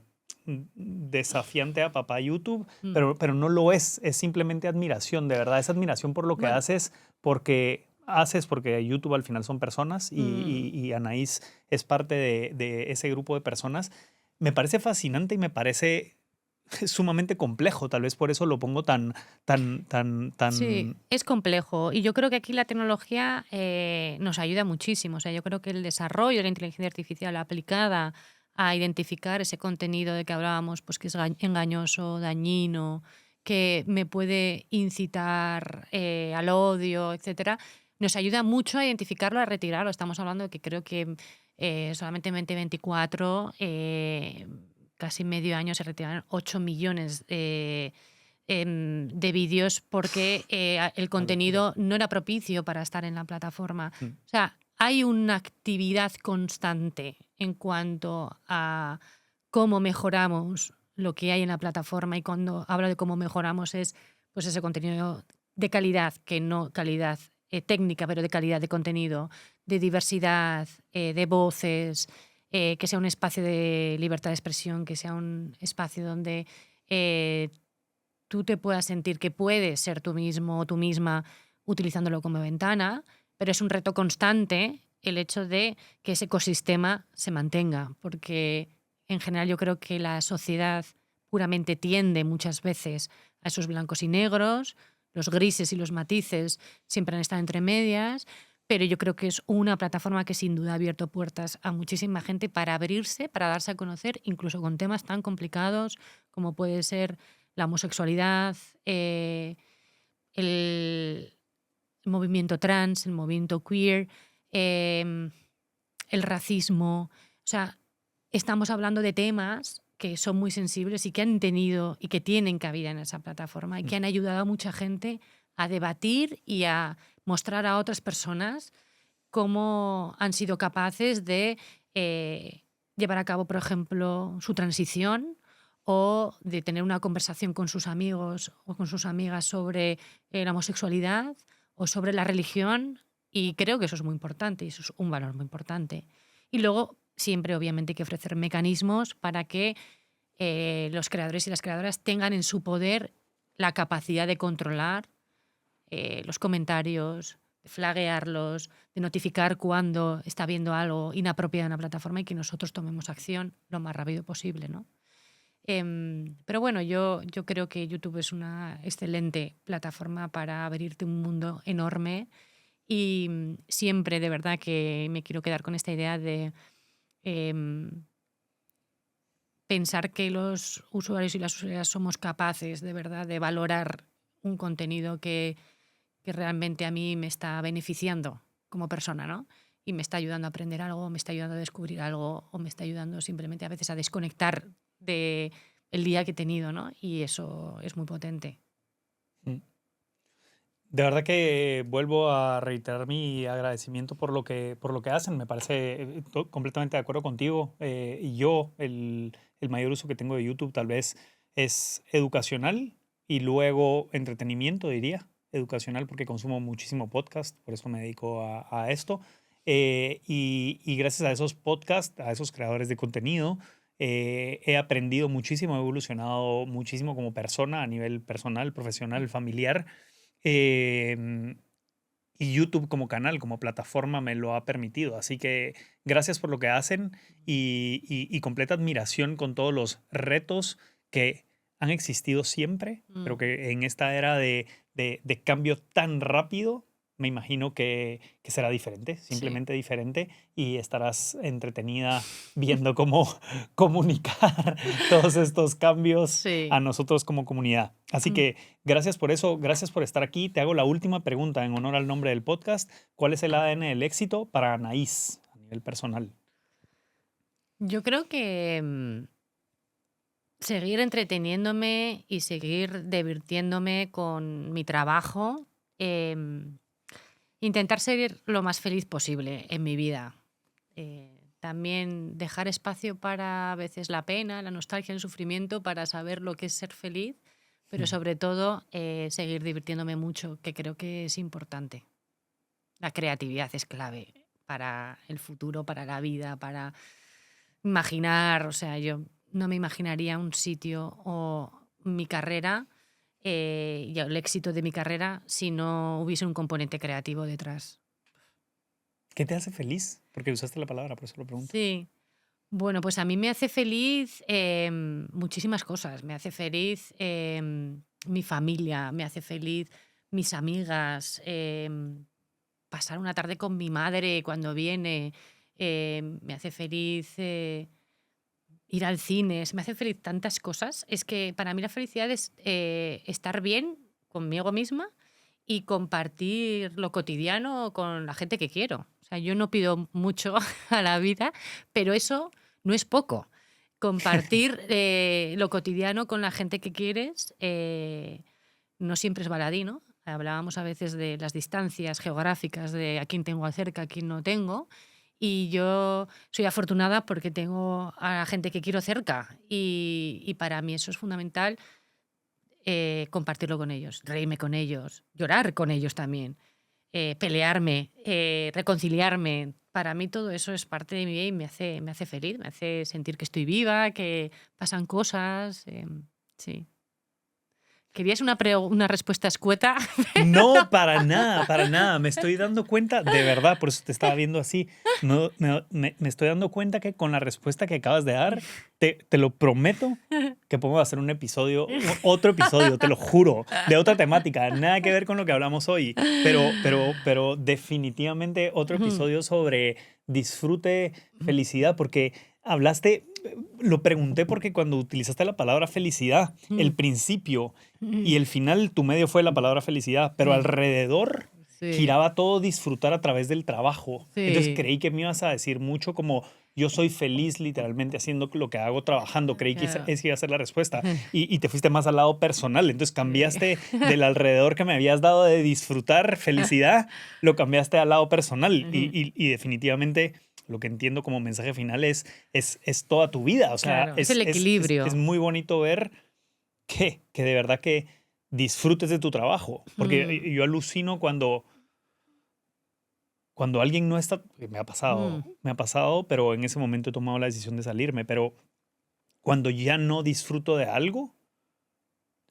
desafiante a papá YouTube, Mm. pero no lo es. Es simplemente admiración, de verdad. Es admiración por lo que Bueno. porque YouTube al final son personas Mm. y Anaís es parte de ese grupo de personas. Me parece fascinante y me parece sumamente complejo. Tal vez por eso lo pongo Sí, tan. es complejo y yo creo que aquí la tecnología nos ayuda muchísimo. O sea, yo creo que el desarrollo de la inteligencia artificial aplicada a identificar ese contenido de que hablábamos, pues que es engañoso, dañino, que me puede incitar al odio, etcétera, nos ayuda mucho a identificarlo, a retirarlo. Estamos hablando de que creo que solamente en 2024, casi medio año, se retiraron 8 millones de vídeos porque el Una locura. contenido no era propicio para estar en la plataforma. Mm. O sea, hay una actividad constante en cuanto a cómo mejoramos lo que hay en la plataforma, y cuando hablo de cómo mejoramos es pues ese contenido de calidad, que no calidad técnica, pero de calidad de contenido, de diversidad, de voces, que sea un espacio de libertad de expresión, que sea un espacio donde eh, tú te puedas sentir que puedes ser tú mismo o tú misma utilizándolo como ventana, pero es un reto constante el hecho de que ese ecosistema se mantenga, porque en general yo creo que la sociedad puramente tiende muchas veces a esos blancos y negros, los grises y los matices siempre han estado entre medias, pero yo creo que es una plataforma que sin duda ha abierto puertas a muchísima gente para abrirse, para darse a conocer, incluso con temas tan complicados como puede ser la homosexualidad, el movimiento trans, el movimiento queer, em, el racismo. O sea, estamos hablando de temas que son muy sensibles y que han tenido y que tienen cabida en esa plataforma y que han ayudado a mucha gente a debatir y a mostrar a otras personas cómo han sido capaces de llevar a cabo, por ejemplo, su transición, o de tener una conversación con sus amigos o con sus amigas sobre la homosexualidad o sobre la religión. Y creo que eso es muy importante y eso es un valor muy importante. Y luego, siempre obviamente hay que ofrecer mecanismos para que los creadores y las creadoras tengan en su poder la capacidad de controlar los comentarios, de flaguearlos, de notificar cuando está viendo algo inapropiado en la plataforma y que nosotros tomemos acción lo más rápido posible, ¿no? Pero bueno, yo creo que YouTube es una excelente plataforma para abrirte un mundo enorme y siempre de verdad que me quiero quedar con esta idea de em, pensar que los usuarios y las usuarias somos capaces de verdad de valorar un contenido que realmente a mí me está beneficiando como persona, ¿no? Y me está ayudando a aprender algo, me está ayudando a descubrir algo, o me está ayudando simplemente a veces a desconectar de el día que he tenido, ¿no? Y eso es muy potente. De verdad que vuelvo a reiterar mi agradecimiento por lo que hacen. Me parece completamente de acuerdo contigo. Y yo, el mayor uso que tengo de YouTube tal vez es educacional y luego entretenimiento, diría. Educacional porque consumo muchísimo podcast, por eso me dedico a esto. Y gracias a esos podcasts, a esos creadores de contenido, he aprendido muchísimo, he evolucionado muchísimo como persona a nivel personal, profesional, familiar. Eh, y YouTube como canal, como plataforma me lo ha permitido. Así que gracias por lo que hacen y completa admiración con todos los retos que han existido siempre, pero Mm. que en esta era de cambio tan rápido, me imagino que será diferente, Sí. simplemente diferente, y estarás entretenida viendo cómo comunicar todos estos cambios a Sí. nosotros como comunidad. Así Mm. que gracias por eso, gracias por estar aquí. Te hago la última pregunta en honor al nombre del podcast. ¿Cuál es el ADN del éxito para Anaís a nivel personal? Yo creo que seguir entreteniéndome y seguir divirtiéndome con mi trabajo, intentar ser lo más feliz posible en mi vida. También dejar espacio para a veces la pena, la nostalgia, el sufrimiento, para saber lo que es ser feliz, pero Mm. sobre todo seguir divirtiéndome mucho, que creo que es importante. La creatividad es clave para el futuro, para la vida, para imaginar. O sea, yo no me imaginaría un sitio o mi carrera y el éxito de mi carrera si no hubiese un componente creativo detrás. ¿Qué te hace feliz? Porque usaste la palabra, por eso lo pregunto. Sí. Bueno, pues a mí me hace feliz muchísimas cosas. Me hace feliz mi familia, me hace feliz mis amigas, pasar una tarde con mi madre cuando viene, me hace feliz ir al cine, me hace feliz tantas cosas. Es que para mí la felicidad es estar bien conmigo misma y compartir lo cotidiano con la gente que quiero. O sea, yo no pido mucho a la vida, pero eso no es poco. Compartir lo cotidiano con la gente que quieres no siempre es baladí, ¿no? Hablábamos a veces de las distancias geográficas, de a quién tengo cerca, a quién no tengo. Y yo soy afortunada porque tengo a la gente que quiero cerca. Y para mí eso es fundamental, compartirlo con ellos, reírme con ellos, llorar con ellos también, pelearme, reconciliarme. Para mí todo eso es parte de mi vida y me hace feliz, me hace sentir que estoy viva, que pasan cosas. Sí. ¿Querías una respuesta escueta? No, para nada, para nada. Me estoy dando cuenta, de verdad, por eso te estaba viendo así. No, me estoy dando cuenta que con la respuesta que acabas de dar, te lo prometo que podemos hacer un episodio, otro episodio, te lo juro, de otra temática, nada que ver con lo que hablamos hoy, pero definitivamente otro episodio sobre disfrute, felicidad, porque hablaste, lo pregunté porque cuando utilizaste la palabra felicidad, el principio y el final, tu medio fue la palabra felicidad, pero alrededor Sí, giraba todo disfrutar a través del trabajo. Entonces sí, creí que me ibas a decir mucho como yo soy feliz literalmente haciendo lo que hago trabajando. Creí que claro. esa iba a ser la respuesta. Y te fuiste más al lado personal. Entonces Sí. cambiaste del alrededor que me habías dado de disfrutar felicidad, lo cambiaste al lado personal. Y definitivamente lo que entiendo como mensaje final es toda tu vida. O sea, Claro, es el es equilibrio. muy bonito ver que de verdad que disfrutes de tu trabajo. Porque Mm, yo alucino cuando alguien no está, mm, me ha pasado, pero en ese momento he tomado la decisión de salirme, pero cuando ya no disfruto de algo,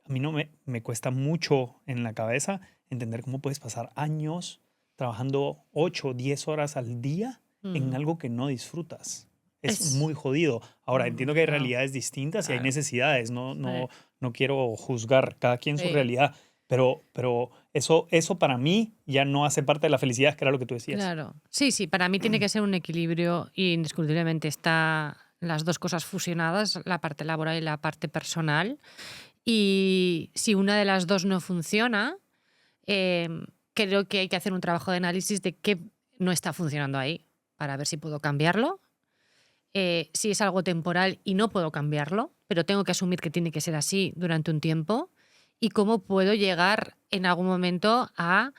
a mí no me cuesta mucho en la cabeza entender cómo puedes pasar años trabajando 8 o 10 horas al día en mm. algo que no disfrutas. Es Es muy jodido. Ahora, muy entiendo que hay complicado. realidades distintas y hay Claro. necesidades. No quiero juzgar cada quien su Sí, realidad, pero eso para mí ya no hace parte de la felicidad, que era lo que tú decías. claro. Sí, sí, para mí tiene que ser un equilibrio y indiscutiblemente está las dos cosas fusionadas, la parte laboral y la parte personal. Y si una de las dos no funciona, creo que hay que hacer un trabajo de análisis de qué no está funcionando ahí para ver si puedo cambiarlo. Si es algo temporal y no puedo cambiarlo, pero tengo que asumir que tiene que ser así durante un tiempo, y cómo puedo llegar en algún momento a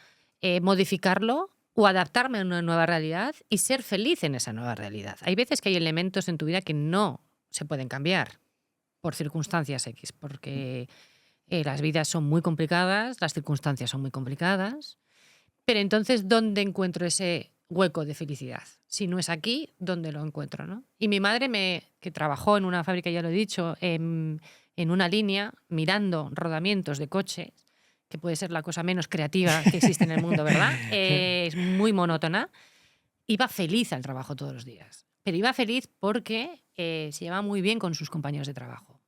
modificarlo o adaptarme a una nueva realidad y ser feliz en esa nueva realidad. Hay veces que hay elementos en tu vida que no se pueden cambiar por circunstancias X, porque las vidas son muy complicadas, las circunstancias son muy complicadas, pero entonces, ¿dónde encuentro ese hueco de felicidad? Si no es aquí, ¿dónde lo encuentro, no? Y mi madre, que trabajó en una fábrica, ya lo he dicho, en una línea, mirando rodamientos de coches, que puede ser la cosa menos creativa que existe en el mundo, ¿verdad? Es muy monótona. Iba feliz al trabajo todos los días. Pero iba feliz porque se llevaba muy bien con sus compañeros de trabajo.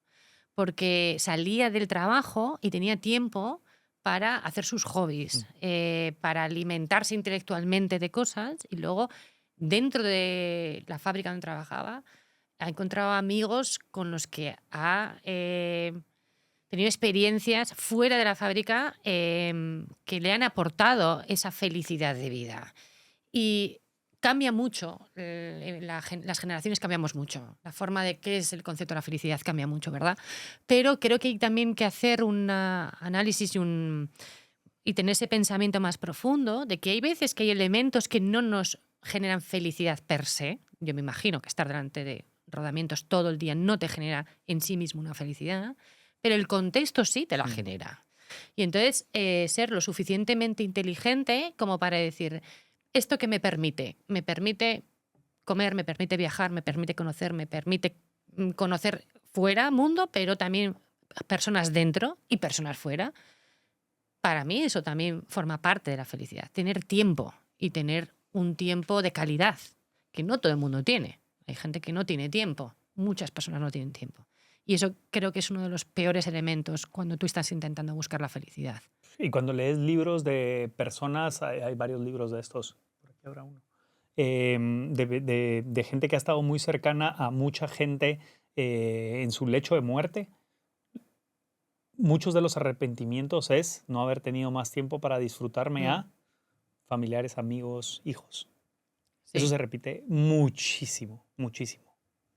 Porque salía del trabajo y tenía tiempo para hacer sus hobbies, para alimentarse intelectualmente de cosas, y luego dentro de la fábrica donde trabajaba ha encontrado amigos con los que ha tenido experiencias fuera de la fábrica que le han aportado esa felicidad de vida. Y cambia mucho, las generaciones cambiamos mucho, la forma de qué es el concepto de la felicidad cambia mucho, ¿verdad? Pero creo que hay también que hacer un análisis y tener ese pensamiento más profundo de que hay veces que hay elementos que no nos generan felicidad per se. Yo me imagino que estar delante de rodamientos todo el día no te genera en sí mismo una felicidad, pero el contexto sí te la genera. Y entonces ser lo suficientemente inteligente como para decir, ¿esto qué me permite? Me permite comer, me permite viajar, me permite conocer fuera mundo, pero también personas dentro y personas fuera. Para mí eso también forma parte de la felicidad. Tener tiempo y tener un tiempo de calidad, que no todo el mundo tiene. Hay gente que no tiene tiempo. Muchas personas no tienen tiempo. Y eso creo que es uno de los peores elementos cuando tú estás intentando buscar la felicidad. Y cuando lees libros de personas, hay varios libros de estos, por aquí habrá uno, de gente que ha estado muy cercana a mucha gente en su lecho de muerte. Muchos de los arrepentimientos es no haber tenido más tiempo para disfrutarme a familiares, amigos, hijos. Sí. Eso se repite muchísimo, muchísimo.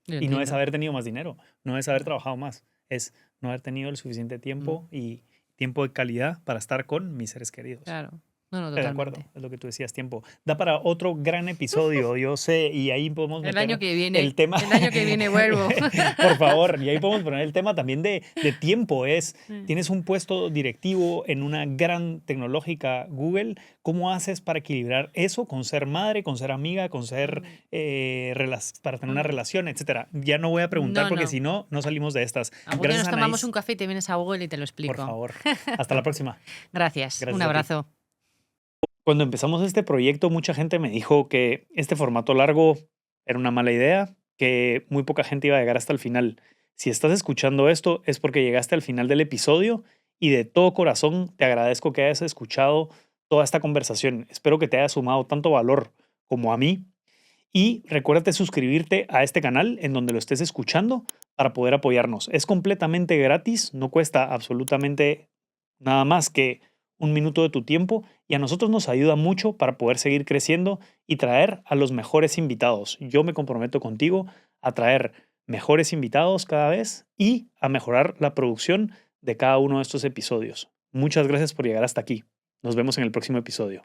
Yo Y no es entiendo. haber tenido más dinero, no es haber trabajado más, es no haber tenido el suficiente tiempo y tiempo de calidad para estar con mis seres queridos. Claro. No, De acuerdo, totalmente. es lo que tú decías, tiempo. Da para otro gran episodio, yo sé, y ahí podemos El meter año que viene, el tema. el año que viene vuelvo. Por favor, y ahí podemos poner el tema también de tiempo. Tienes un puesto directivo en una gran tecnológica Google. ¿Cómo haces para equilibrar eso con ser madre, con ser amiga, con ser para tener una relación, etcétera? Ya no voy a preguntar porque si no, no salimos de estas. Algún día nos tomamos Anaís. un café y te vienes a Google y te lo explico. Por favor. Hasta la próxima. Gracias. Gracias Un a ti. abrazo. Cuando empezamos este proyecto, mucha gente me dijo que este formato largo era una mala idea, que muy poca gente iba a llegar hasta el final. Si estás escuchando esto es porque llegaste al final del episodio y de todo corazón te agradezco que hayas escuchado toda esta conversación. Espero que te haya sumado tanto valor como a mí. Y recuérdate suscribirte a este canal en donde lo estés escuchando para poder apoyarnos. Es completamente gratis, no cuesta absolutamente nada más que un minuto de tu tiempo y a nosotros nos ayuda mucho para poder seguir creciendo y traer a los mejores invitados. Yo me comprometo contigo a traer mejores invitados cada vez y a mejorar la producción de cada uno de estos episodios. Muchas gracias por llegar hasta aquí. Nos vemos en el próximo episodio.